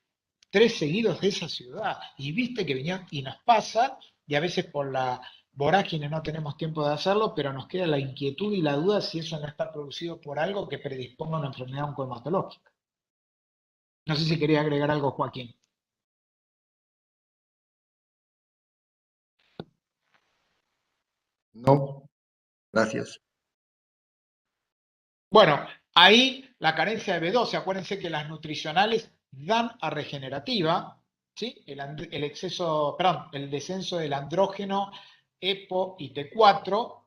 3 seguidos de esa ciudad, y viste que vinieron y nos pasa, y a veces por la vorágine no tenemos tiempo de hacerlo, pero nos queda la inquietud y la duda si eso no está producido por algo que predisponga a una enfermedad oncohematológica. No sé si quería agregar algo, Joaquín. No, gracias. Bueno, ahí la carencia de B12, acuérdense que las nutricionales dan a regenerativa, ¿sí? El exceso, perdón, el descenso del andrógeno, EPO y T4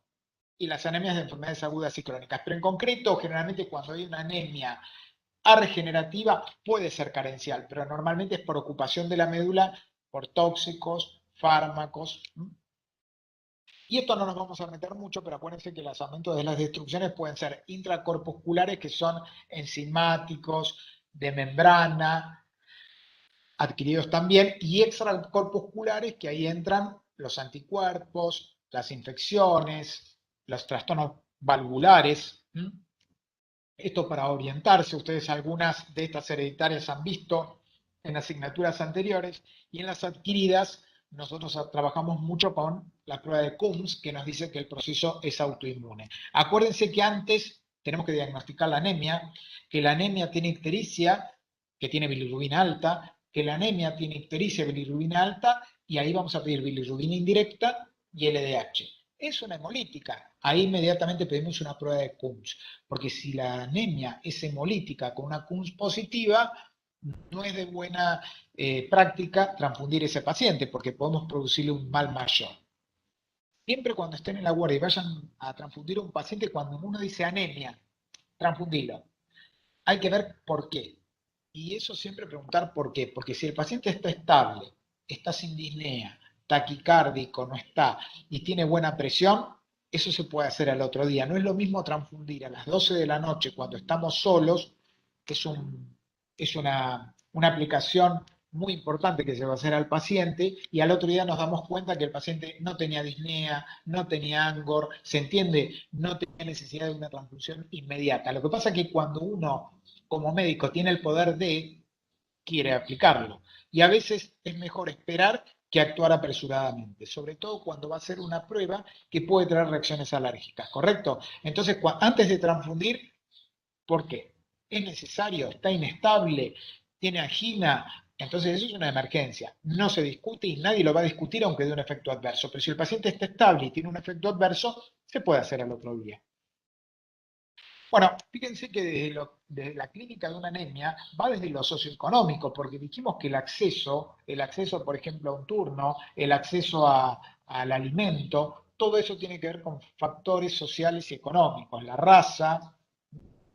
y las anemias de enfermedades agudas y crónicas. Pero en concreto, generalmente cuando hay una anemia A regenerativa puede ser carencial, pero normalmente es por ocupación de la médula, por tóxicos, fármacos. Y esto no nos vamos a meter mucho, pero acuérdense que los aumentos de las destrucciones pueden ser intracorpusculares, que son enzimáticos, de membrana, adquiridos también, y extracorpusculares, que ahí entran los anticuerpos, las infecciones, los trastornos valvulares. Esto para orientarse, ustedes algunas de estas hereditarias han visto en asignaturas anteriores, y en las adquiridas nosotros trabajamos mucho con la prueba de Coombs, que nos dice que el proceso es autoinmune. Acuérdense que antes tenemos que diagnosticar la anemia, que la anemia tiene ictericia, que tiene bilirrubina alta, que la anemia tiene ictericia, bilirrubina alta, y ahí vamos a pedir bilirrubina indirecta y LDH. Es una hemolítica, ahí inmediatamente pedimos una prueba de Coombs, porque si la anemia es hemolítica con una Coombs positiva, no es de buena práctica transfundir ese paciente, porque podemos producirle un mal mayor. Siempre cuando estén en la guardia y vayan a transfundir a un paciente, cuando uno dice anemia, transfundirlo. Hay que ver por qué. Y eso siempre preguntar por qué. Porque si el paciente está estable, está sin disnea, taquicárdico, no está, y tiene buena presión, eso se puede hacer al otro día. No es lo mismo transfundir a las 12 de la noche cuando estamos solos, que es una aplicación muy importante que se va a hacer al paciente, y al otro día nos damos cuenta que el paciente no tenía disnea, no tenía angor, se entiende, no tenía necesidad de una transfusión inmediata. Lo que pasa es que cuando uno como médico tiene el poder de, quiere aplicarlo. Y a veces es mejor esperar que actuar apresuradamente, sobre todo cuando va a ser una prueba que puede traer reacciones alérgicas, ¿correcto? Entonces, antes de transfundir, ¿por qué? ¿Es necesario? ¿Está inestable? ¿Tiene angina? Entonces eso es una emergencia. No se discute y nadie lo va a discutir aunque dé un efecto adverso. Pero si el paciente está estable y tiene un efecto adverso, se puede hacer al otro día. Bueno, fíjense que desde la clínica de una anemia va desde lo socioeconómico, porque dijimos que el acceso, por ejemplo, a un turno, el acceso al alimento, todo eso tiene que ver con factores sociales y económicos. La raza,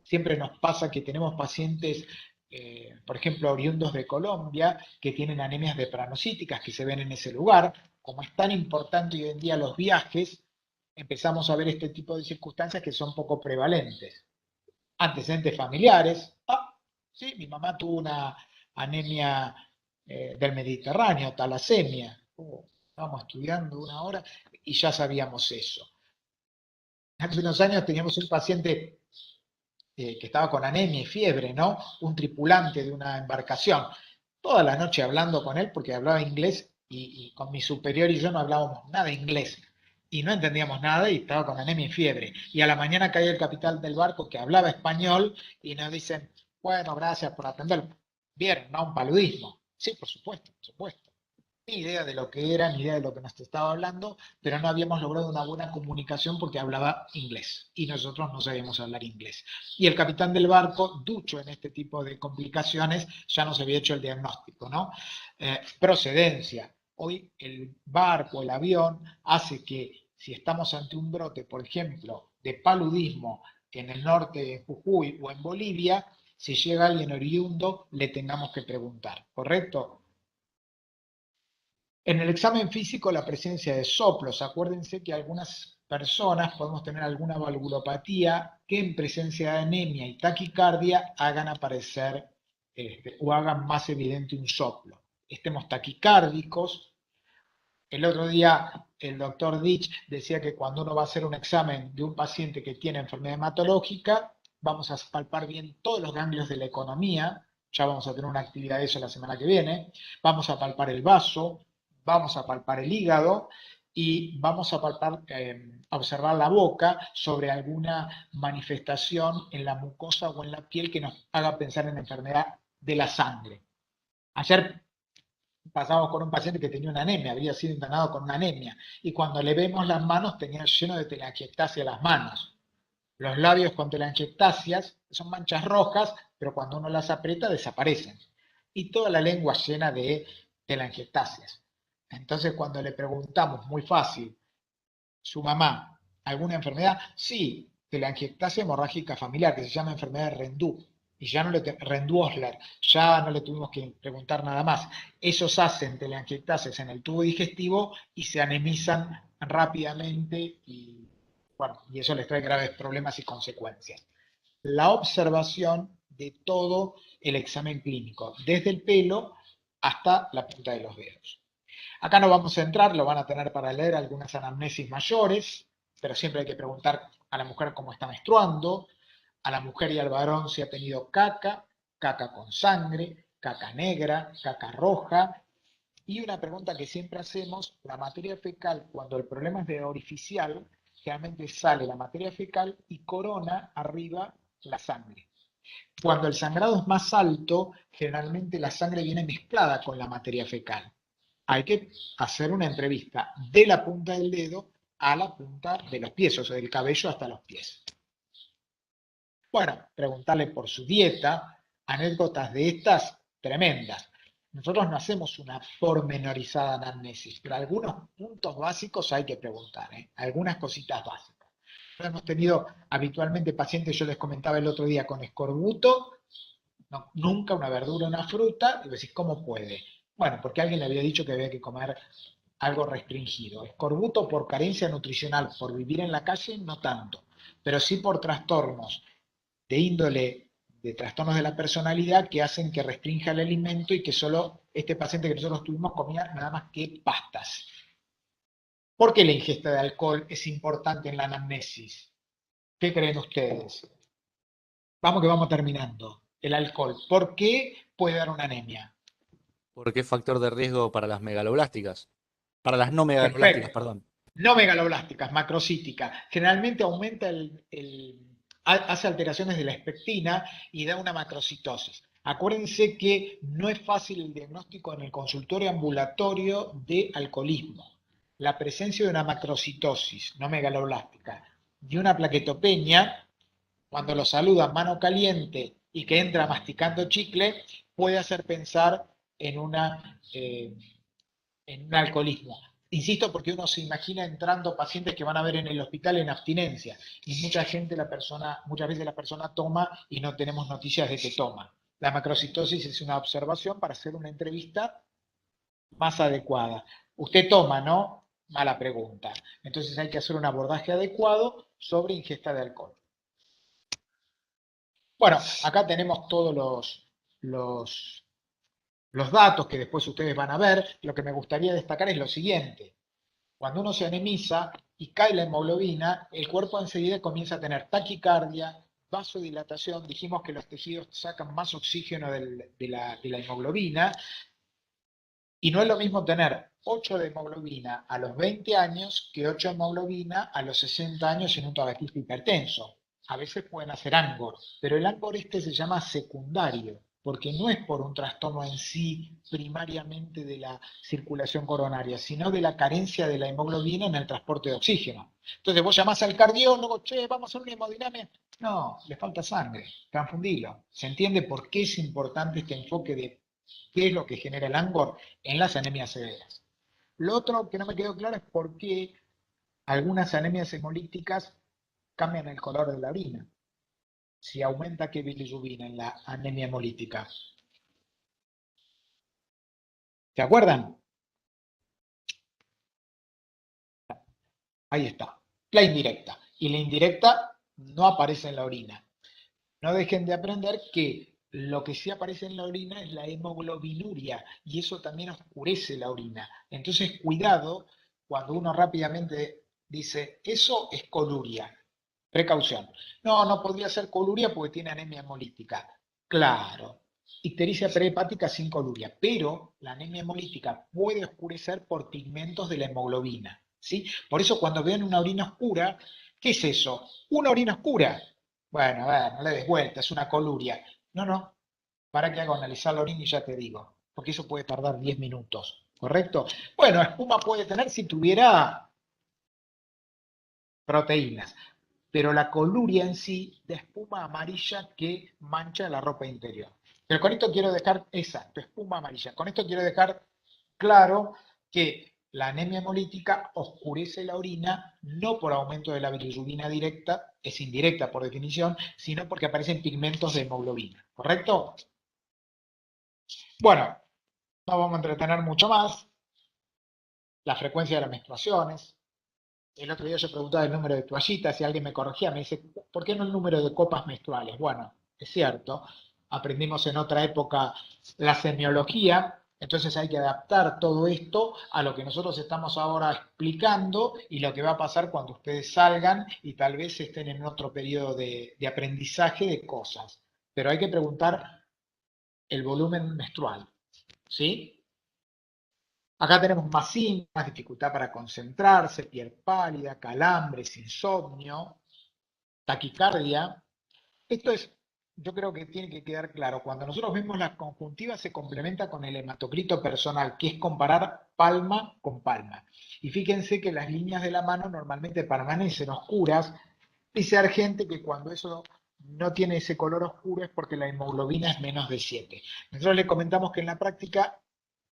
siempre nos pasa que tenemos pacientes, por ejemplo, oriundos de Colombia, que tienen anemias depranocíticas que se ven en ese lugar. Como es tan importante hoy en día los viajes, empezamos a ver este tipo de circunstancias que son poco prevalentes. Antecedentes familiares. Sí, mi mamá tuvo una anemia del Mediterráneo, talasemia. Estábamos estudiando una hora y ya sabíamos eso. Hace unos años teníamos un paciente que estaba con anemia y fiebre, ¿no? Un tripulante de una embarcación. Toda la noche hablando con él porque hablaba inglés y con mi superior y yo no hablábamos nada de inglés. Y no entendíamos nada y estaba con anemia y fiebre. Y a la mañana caía el capitán del barco que hablaba español y nos dicen, bueno, gracias por atender. Vieron, ¿no? Un paludismo. Sí, por supuesto, por supuesto. Ni idea de lo que era, ni idea de lo que nos estaba hablando, pero no habíamos logrado una buena comunicación porque hablaba inglés y nosotros no sabíamos hablar inglés. Y el capitán del barco, ducho en este tipo de complicaciones, ya nos había hecho el diagnóstico, ¿no? Procedencia. Hoy el barco, el avión, hace que si estamos ante un brote, por ejemplo, de paludismo en el norte de Jujuy o en Bolivia, si llega alguien oriundo, le tengamos que preguntar, ¿correcto? En el examen físico, la presencia de soplos. Acuérdense que algunas personas podemos tener alguna valvulopatía que en presencia de anemia y taquicardia hagan aparecer o hagan más evidente un soplo. Estemos taquicárdicos. El otro día el doctor Ditch decía que cuando uno va a hacer un examen de un paciente que tiene enfermedad hematológica, vamos a palpar bien todos los ganglios de la economía. Ya vamos a tener una actividad de eso la semana que viene. Vamos a palpar el vaso, vamos a palpar el hígado y vamos a palpar, observar la boca sobre alguna manifestación en la mucosa o en la piel que nos haga pensar en la enfermedad de la sangre. Ayer pasamos con un paciente que tenía una anemia, había sido internado con una anemia, y cuando le vemos las manos tenía lleno de telangiectasia las manos. Los labios con telangiectasias son manchas rojas, pero cuando uno las aprieta desaparecen. Y toda la lengua llena de telangiectasias. Entonces cuando le preguntamos, muy fácil, su mamá, ¿alguna enfermedad? Sí, telangiectasia hemorrágica familiar, que se llama enfermedad de Rendú. Y ya no le Rendú-Osler, ya no le tuvimos que preguntar nada más. Esos hacen telangiectasias en el tubo digestivo y se anemizan rápidamente y, bueno, y eso les trae graves problemas y consecuencias. La observación de todo el examen clínico, desde el pelo hasta la punta de los dedos. Acá no vamos a entrar, lo van a tener para leer algunas anamnesis mayores, pero siempre hay que preguntar a la mujer cómo está menstruando, a la mujer y al varón si ha tenido caca, caca con sangre, caca negra, caca roja. Y una pregunta que siempre hacemos, la materia fecal, cuando el problema es de orificial, generalmente sale la materia fecal y corona arriba la sangre. Cuando el sangrado es más alto, generalmente la sangre viene mezclada con la materia fecal. Hay que hacer una entrevista de la punta del dedo a la punta de los pies, o sea, del cabello hasta los pies. Bueno, preguntarle por su dieta, anécdotas de estas tremendas. Nosotros no hacemos una pormenorizada anamnesis, pero algunos puntos básicos hay que preguntar, algunas cositas básicas. Hemos tenido habitualmente pacientes, yo les comentaba el otro día, con escorbuto, no, nunca una verdura, una fruta, y decís, ¿cómo puede? Bueno, porque alguien le había dicho que había que comer algo restringido. Escorbuto por carencia nutricional, por vivir en la calle, no tanto, pero sí por trastornos de índole, de trastornos de la personalidad que hacen que restrinja el alimento y que solo este paciente que nosotros tuvimos comía nada más que pastas. ¿Por qué la ingesta de alcohol es importante en la anamnesis? ¿Qué creen ustedes? Vamos que vamos terminando. El alcohol, ¿por qué puede dar una anemia? Porque es factor de riesgo para las megaloblásticas. Para las no megaloblásticas, Perfecto. perdón. No megaloblásticas, macrocítica. Generalmente aumenta hace alteraciones de la espectina y da una macrocitosis. Acuérdense que no es fácil el diagnóstico en el consultorio ambulatorio de alcoholismo. La presencia de una macrocitosis no megaloblástica y una plaquetopenia, cuando lo saluda mano caliente y que entra masticando chicle, puede hacer pensar en un alcoholismo. Insisto, porque uno se imagina entrando pacientes que van a ver en el hospital en abstinencia y muchas veces la persona toma y no tenemos noticias de que toma. La macrocitosis es una observación para hacer una entrevista más adecuada. Usted toma, ¿no? Mala pregunta. Entonces hay que hacer un abordaje adecuado sobre ingesta de alcohol. Bueno, acá tenemos todos los datos que después ustedes van a ver. Lo que me gustaría destacar es lo siguiente. Cuando uno se anemiza, y cae la hemoglobina, el cuerpo enseguida comienza a tener taquicardia, vasodilatación, dijimos que los tejidos sacan más oxígeno de la hemoglobina, y no es lo mismo tener 8 de hemoglobina a los 20 años que 8 de hemoglobina a los 60 años en un tabaquista hipertenso. A veces pueden hacer ANGOR, pero el ANGOR este se llama secundario, porque no es por un trastorno en sí primariamente de la circulación coronaria, sino de la carencia de la hemoglobina en el transporte de oxígeno. Entonces vos llamás al cardiólogo, che, vamos a hacer una hemodinamia. No, le falta sangre, confundilo. ¿Se entiende por qué es importante este enfoque de qué es lo que genera el ANGOR en las anemias severas? Lo otro que no me quedó claro es por qué algunas anemias hemolíticas cambian el color de la orina. Si aumenta qué bilirrubina en la anemia hemolítica. ¿Se acuerdan? Ahí está. La indirecta. Y la indirecta no aparece en la orina. No dejen de aprender que lo que sí aparece en la orina es la hemoglobinuria y eso también oscurece la orina. Entonces, cuidado cuando uno rápidamente dice, eso es coluria. Precaución. No, no podría ser coluria porque tiene anemia hemolítica. Claro. Ictericia prehepática sin coluria, pero la anemia hemolítica puede oscurecer por pigmentos de la hemoglobina, ¿sí? Por eso cuando vean una orina oscura, ¿qué es eso? Una orina oscura. Bueno, a ver, no le des vuelta, es una coluria. No, no, para que hago analizar la orina y ya te digo, porque eso puede tardar 10 minutos, ¿correcto? Bueno, espuma puede tener si tuviera proteínas, pero la coluria en sí de espuma amarilla que mancha la ropa interior. Pero con esto quiero dejar, exacto, espuma amarilla. Con esto quiero dejar claro que la anemia hemolítica oscurece la orina no por aumento de la bilirrubina directa, es indirecta por definición, sino porque aparecen pigmentos de hemoglobina, ¿correcto? Bueno, no vamos a entretener mucho más. La frecuencia de las menstruaciones. El otro día yo preguntaba el número de toallitas y alguien me corregía, me dice, ¿por qué no el número de copas menstruales? Bueno, es cierto, aprendimos en otra época la semiología, entonces hay que adaptar todo esto a lo que nosotros estamos ahora explicando y lo que va a pasar cuando ustedes salgan y tal vez estén en otro periodo de aprendizaje de cosas. Pero hay que preguntar el volumen menstrual, ¿sí? Acá tenemos más síntomas, dificultad para concentrarse, piel pálida, calambres, insomnio, taquicardia. Esto es, yo creo que tiene que quedar claro. Cuando nosotros vemos la conjuntiva se complementa con el hematocrito personal, que es comparar palma con palma. Y fíjense que las líneas de la mano normalmente permanecen oscuras. Dice Argente que cuando eso no tiene ese color oscuro es porque la hemoglobina es menos de 7. Nosotros le comentamos que en la práctica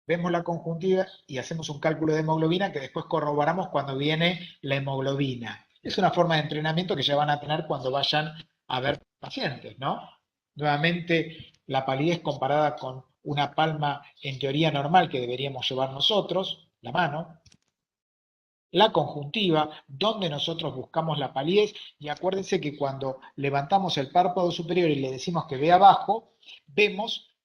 vemos la conjuntiva y hacemos un cálculo de hemoglobina que después corroboramos cuando viene la hemoglobina. Es una forma de entrenamiento que ya van a tener cuando vayan a ver pacientes, ¿no? Nuevamente, la palidez comparada con una palma en teoría normal que deberíamos llevar nosotros, la mano. La conjuntiva, donde nosotros buscamos la palidez, y acuérdense que cuando levantamos el párpado superior y le decimos que ve abajo, vemos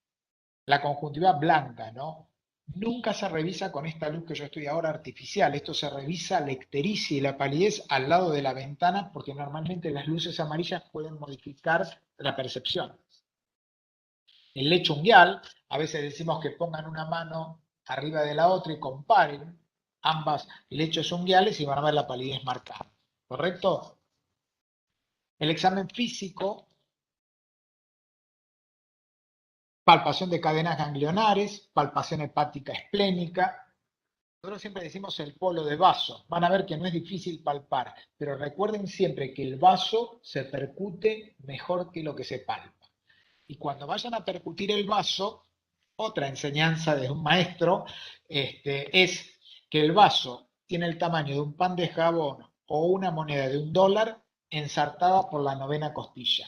la conjuntiva blanca, ¿no? Nunca se revisa con esta luz que yo estoy ahora artificial. Esto se revisa la ictericia y la palidez al lado de la ventana porque normalmente las luces amarillas pueden modificar la percepción. El lecho unguial, a veces decimos que pongan una mano arriba de la otra y comparen ambas lechos unguiales y van a ver la palidez marcada. ¿Correcto? El examen físico, palpación de cadenas ganglionares, palpación hepática esplénica. Nosotros siempre decimos el polo de vaso. Van a ver que no es difícil palpar, pero recuerden siempre que el vaso se percute mejor que lo que se palpa. Y cuando vayan a percutir el vaso, otra enseñanza de un maestro es que el vaso tiene el tamaño de un pan de jabón o una moneda de $1 ensartada por la 9ª costilla.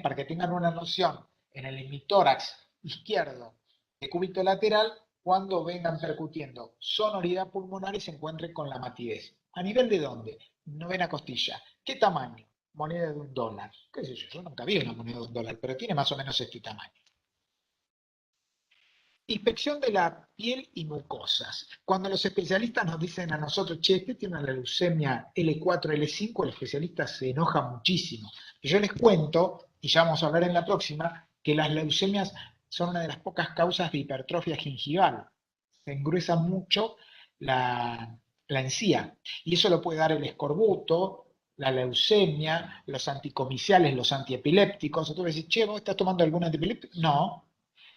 Para que tengan una noción, en el hemitórax izquierdo de cúbito lateral, cuando vengan percutiendo sonoridad pulmonar y se encuentren con la matidez. ¿A nivel de dónde? 9ª costilla. ¿Qué tamaño? Moneda de $1. ¿Qué sé yo? Yo nunca vi una moneda de $1, pero tiene más o menos este tamaño. Inspección de la piel y mucosas. Cuando los especialistas nos dicen a nosotros, che, usted tiene una leucemia L4, L5, el especialista se enoja muchísimo. Yo les cuento, y ya vamos a hablar en la próxima, que las leucemias son una de las pocas causas de hipertrofia gingival. Se engruesa mucho la encía. Y eso lo puede dar el escorbuto, la leucemia, los anticomiciales, los antiepilépticos. Entonces decís, che, ¿vos estás tomando algún antiepiléptico? No.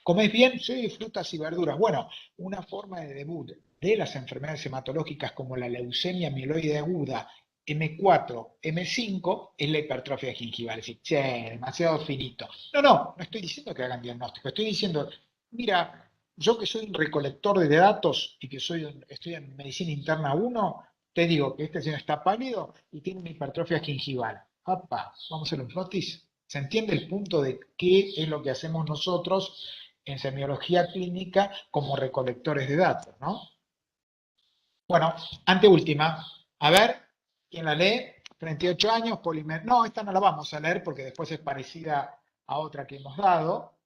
¿Comés bien? Sí, frutas y verduras. Bueno, una forma de debut de las enfermedades hematológicas como la leucemia mieloide aguda M4, M5 es la hipertrofia gingival. Es decir, che, demasiado finito. No estoy diciendo que hagan diagnóstico, estoy diciendo, mira, yo que soy un recolector de datos y que estoy en medicina interna 1, te digo que este señor está pálido y tiene una hipertrofia gingival. ¡Apa! Vamos a hacer un frotis. ¿Se entiende el punto de qué es lo que hacemos nosotros en semiología clínica como recolectores de datos, ¿no? Bueno, anteúltima. A ver, ¿quién la lee? 38 años, polimer. No, esta no la vamos a leer porque después es parecida a otra que hemos dado.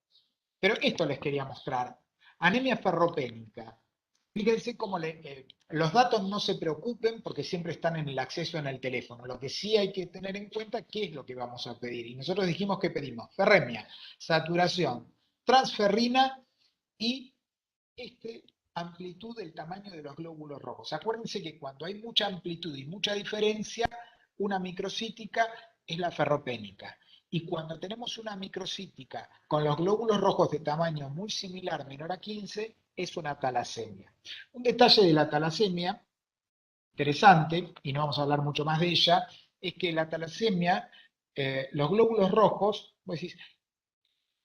Pero esto les quería mostrar. Anemia ferropénica. Fíjense cómo los datos no se preocupen porque siempre están en el acceso en el teléfono. Lo que sí hay que tener en cuenta qué es lo que vamos a pedir. Y nosotros dijimos que pedimos ferremia, saturación, transferrina y amplitud del tamaño de los glóbulos rojos. Acuérdense que cuando hay mucha amplitud y mucha diferencia, una microcítica es la ferropénica. Y cuando tenemos una microcítica con los glóbulos rojos de tamaño muy similar, menor a 15, es una talasemia. Un detalle de la talasemia, interesante, y no vamos a hablar mucho más de ella, es que la talasemia, los glóbulos rojos, vos decís,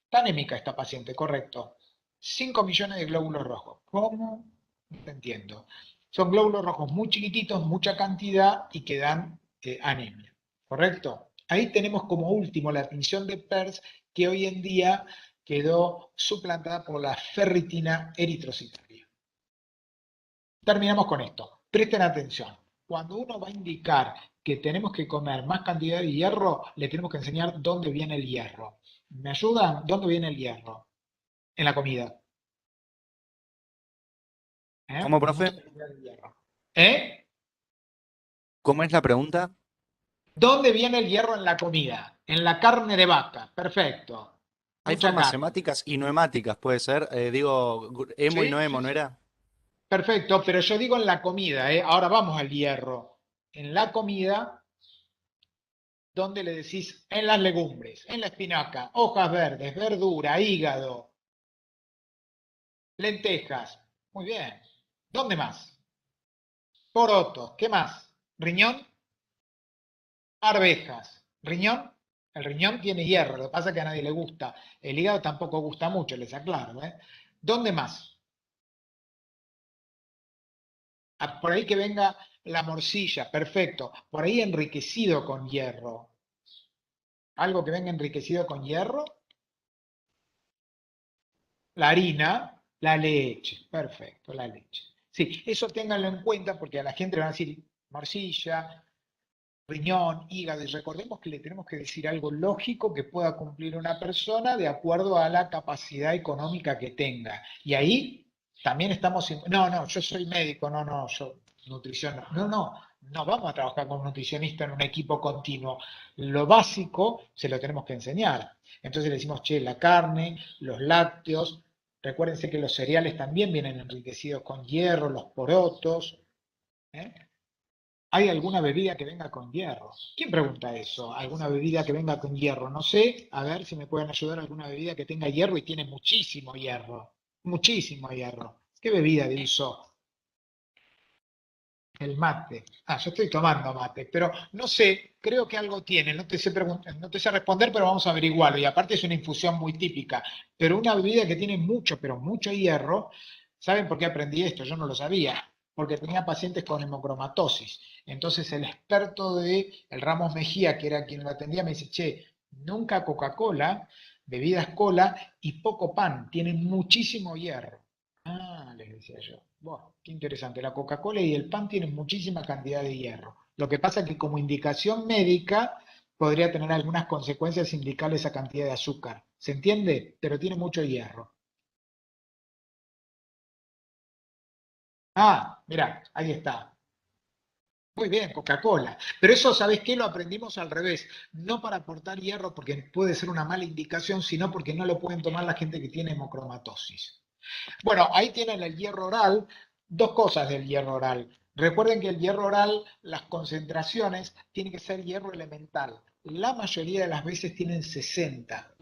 está anémica esta paciente, correcto. 5 millones de glóbulos rojos. ¿Cómo? No te entiendo. Son glóbulos rojos muy chiquititos, mucha cantidad y que dan anemia. ¿Correcto? Ahí tenemos como último la tinción de Peirce, que hoy en día quedó suplantada por la ferritina eritrocitaria. Terminamos con esto. Presten atención. Cuando uno va a indicar que tenemos que comer más cantidad de hierro, le tenemos que enseñar dónde viene el hierro. ¿Me ayudan? ¿Dónde viene el hierro? En la comida. ¿Cómo, Mucha profe? cantidad de hierro. ¿Eh? ¿Cómo es la pregunta? ¿Dónde viene el hierro en la comida? En la carne de vaca. Perfecto. Hay Mucha formas carne. hemáticas y no hemáticas, puede ser. Digo, hemo y no ¿Sí? hemo, Sí, ¿no sí. era? Perfecto, pero yo digo en la comida, ¿eh? Ahora vamos al hierro. En la comida, ¿dónde le decís? En las legumbres, en la espinaca, hojas verdes, verdura, hígado, lentejas. Muy bien. ¿Dónde más? Porotos. ¿Qué más? Riñón, arvejas. Riñón. El riñón tiene hierro, lo que pasa es que a nadie le gusta. El hígado tampoco gusta mucho, les aclaro, ¿eh? ¿Dónde más? Por ahí que venga la morcilla, perfecto. Por ahí enriquecido con hierro. Algo que venga enriquecido con hierro. La harina, la leche. Perfecto, la leche. Sí, eso ténganlo en cuenta porque a la gente le van a decir morcilla, riñón, hígado. Y recordemos que le tenemos que decir algo lógico que pueda cumplir una persona de acuerdo a la capacidad económica que tenga. Y ahí también estamos... No, yo soy médico, yo nutrición. No vamos a trabajar con un nutricionista en un equipo continuo. Lo básico se lo tenemos que enseñar. Entonces le decimos, che, la carne, los lácteos. Recuérdense que los cereales también vienen enriquecidos con hierro, los porotos. ¿Eh? ¿Hay alguna bebida que venga con hierro? ¿Quién pregunta eso? ¿Alguna bebida que venga con hierro? No sé, a ver si me pueden ayudar alguna bebida que tenga hierro y tiene muchísimo hierro. Muchísimo hierro. ¿Qué bebida de uso? El mate. Yo estoy tomando mate, pero no sé, creo que algo tiene, no te sé responder, pero vamos a averiguarlo. Y aparte es una infusión muy típica, pero una bebida que tiene mucho, pero mucho hierro, ¿saben por qué aprendí esto? Yo no lo sabía, porque tenía pacientes con hemocromatosis. Entonces el experto de el Ramos Mejía, que era quien lo atendía, me dice, che, nunca Coca-Cola, bebidas cola y poco pan, tienen muchísimo hierro. Les decía yo. Bueno, qué interesante. La Coca-Cola y el pan tienen muchísima cantidad de hierro. Lo que pasa es que como indicación médica podría tener algunas consecuencias indicarle esa cantidad de azúcar. ¿Se entiende? Pero tiene mucho hierro. Ah, mira, ahí está. Muy bien, Coca-Cola. Pero eso, ¿sabés qué? Lo aprendimos al revés. No para aportar hierro porque puede ser una mala indicación, sino porque no lo pueden tomar la gente que tiene hemocromatosis. Bueno, ahí tienen el hierro oral. Dos cosas del hierro oral. Recuerden que el hierro oral, las concentraciones, tienen que ser hierro elemental. La mayoría de las veces tienen 60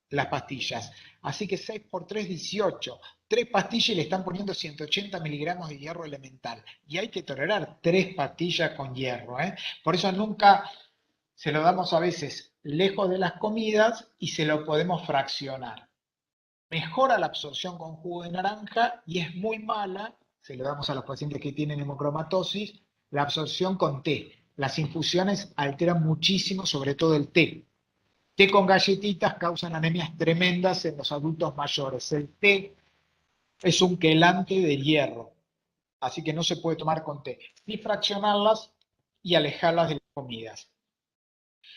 las pastillas. Así que 6 por 3, 18. 3 pastillas y le están poniendo 180 miligramos de hierro elemental. Y hay que tolerar 3 pastillas con hierro. Por eso nunca se lo damos a veces lejos de las comidas y se lo podemos fraccionar. Mejora la absorción con jugo de naranja y es muy mala, se lo damos a los pacientes que tienen hemocromatosis, la absorción con té. Las infusiones alteran muchísimo, sobre todo el té. Té con galletitas causan anemias tremendas en los adultos mayores. El té es un quelante de hierro, así que no se puede tomar con té. Ni fraccionarlas y alejarlas de las comidas.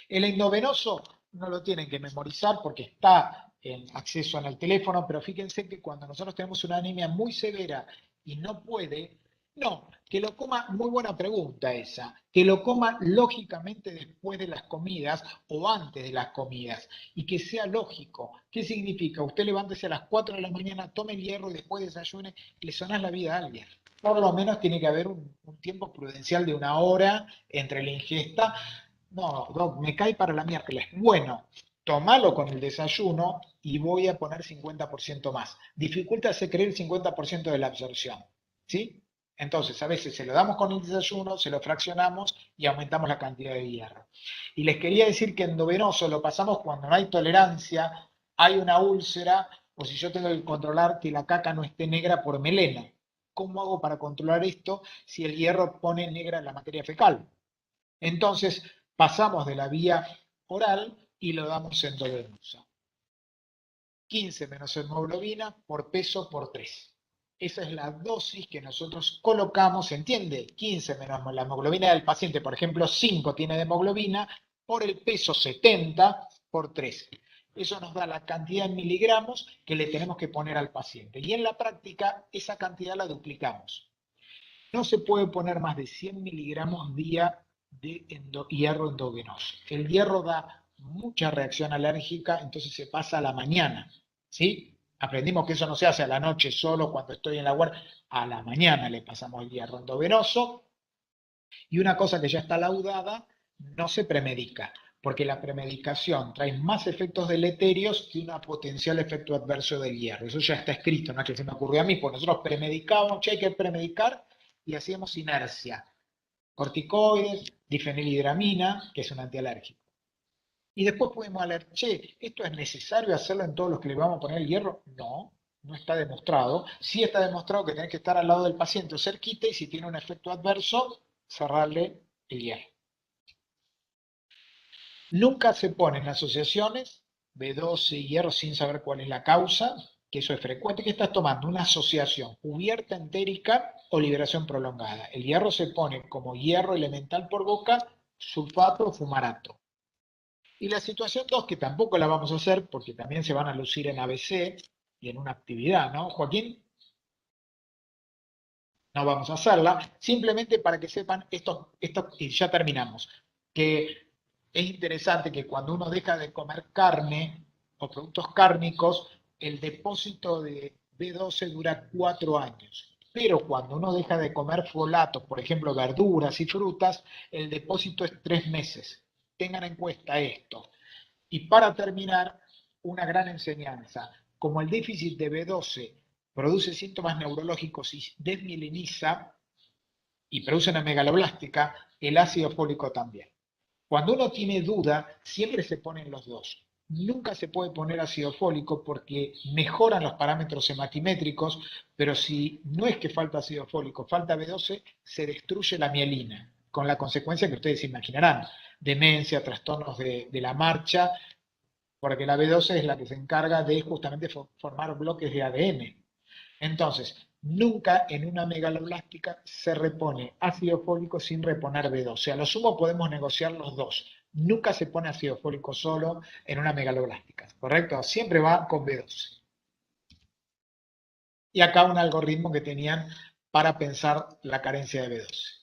El endovenoso no lo tienen que memorizar porque está en acceso en el teléfono, pero fíjense que cuando nosotros tenemos una anemia muy severa y no puede, no, que lo coma, muy buena pregunta esa, que lo coma lógicamente después de las comidas o antes de las comidas y que sea lógico. ¿Qué significa? Usted levántese a las 4 de la mañana, tome el hierro y después desayune, le sonás la vida a alguien. Por lo menos tiene que haber un tiempo prudencial de 1 hora entre la ingesta. No, Doc, me cae para la miércoles. Bueno, tomalo con el desayuno y voy a poner 50% más. Dificulta hacer creer el 50% de la absorción, ¿sí? Entonces, a veces se lo damos con el desayuno, se lo fraccionamos y aumentamos la cantidad de hierro. Y les quería decir que endovenoso lo pasamos cuando no hay tolerancia, hay una úlcera, o si yo tengo que controlar que la caca no esté negra por melena. ¿Cómo hago para controlar esto si el hierro pone negra la materia fecal? Entonces, pasamos de la vía oral y lo damos endovenosa. 15 menos hemoglobina por peso por 3. Esa es la dosis que nosotros colocamos, ¿entiende? 15 menos la hemoglobina del paciente, por ejemplo, 5 tiene de hemoglobina, por el peso 70 por 3. Eso nos da la cantidad en miligramos que le tenemos que poner al paciente. Y en la práctica, esa cantidad la duplicamos. No se puede poner más de 100 miligramos día de hierro endovenoso. El hierro da mucha reacción alérgica, entonces se pasa a la mañana, ¿sí? Aprendimos que eso no se hace a la noche solo cuando estoy en la guardia, a la mañana le pasamos el hierro endovenoso. Y una cosa que ya está laudada, no se premedica, porque la premedicación trae más efectos deleterios que un potencial efecto adverso del hierro. Eso ya está escrito, no es que se me ocurrió a mí, porque nosotros premedicábamos, che, hay que premedicar, y hacíamos inercia. Corticoides, difenilidramina, que es un antialérgico. Y después podemos hablar, che, ¿esto es necesario hacerlo en todos los que le vamos a poner el hierro? No, no está demostrado. Sí está demostrado que tenés que estar al lado del paciente o cerquita y si tiene un efecto adverso, cerrarle el hierro. Nunca se ponen asociaciones B12 y hierro sin saber cuál es la causa, que eso es frecuente, que estás tomando una asociación cubierta entérica o liberación prolongada. El hierro se pone como hierro elemental por boca, sulfato o fumarato. Y la situación 2, que tampoco la vamos a hacer porque también se van a lucir en ABC y en una actividad, ¿no, Joaquín? No vamos a hacerla, simplemente para que sepan esto, y ya terminamos, que es interesante que cuando uno deja de comer carne o productos cárnicos, el depósito de B12 dura 4 años. Pero cuando uno deja de comer folatos, por ejemplo, verduras y frutas, el depósito es 3 meses. Tengan en cuenta esto. Y para terminar, una gran enseñanza. Como el déficit de B12 produce síntomas neurológicos y desmieliniza y produce una megaloblástica, el ácido fólico también. Cuando uno tiene duda, siempre se ponen los dos. Nunca se puede poner ácido fólico porque mejoran los parámetros hematimétricos, pero si no es que falta ácido fólico, falta B12, se destruye la mielina, con la consecuencia que ustedes imaginarán, demencia, trastornos de la marcha, porque la B12 es la que se encarga de justamente formar bloques de ADN. Entonces, nunca en una megaloblástica se repone ácido fólico sin reponer B12. A lo sumo podemos negociar los dos. Nunca se pone ácido fólico solo en una megaloblástica, ¿correcto? Siempre va con B12. Y acá un algoritmo que tenían para pensar la carencia de B12.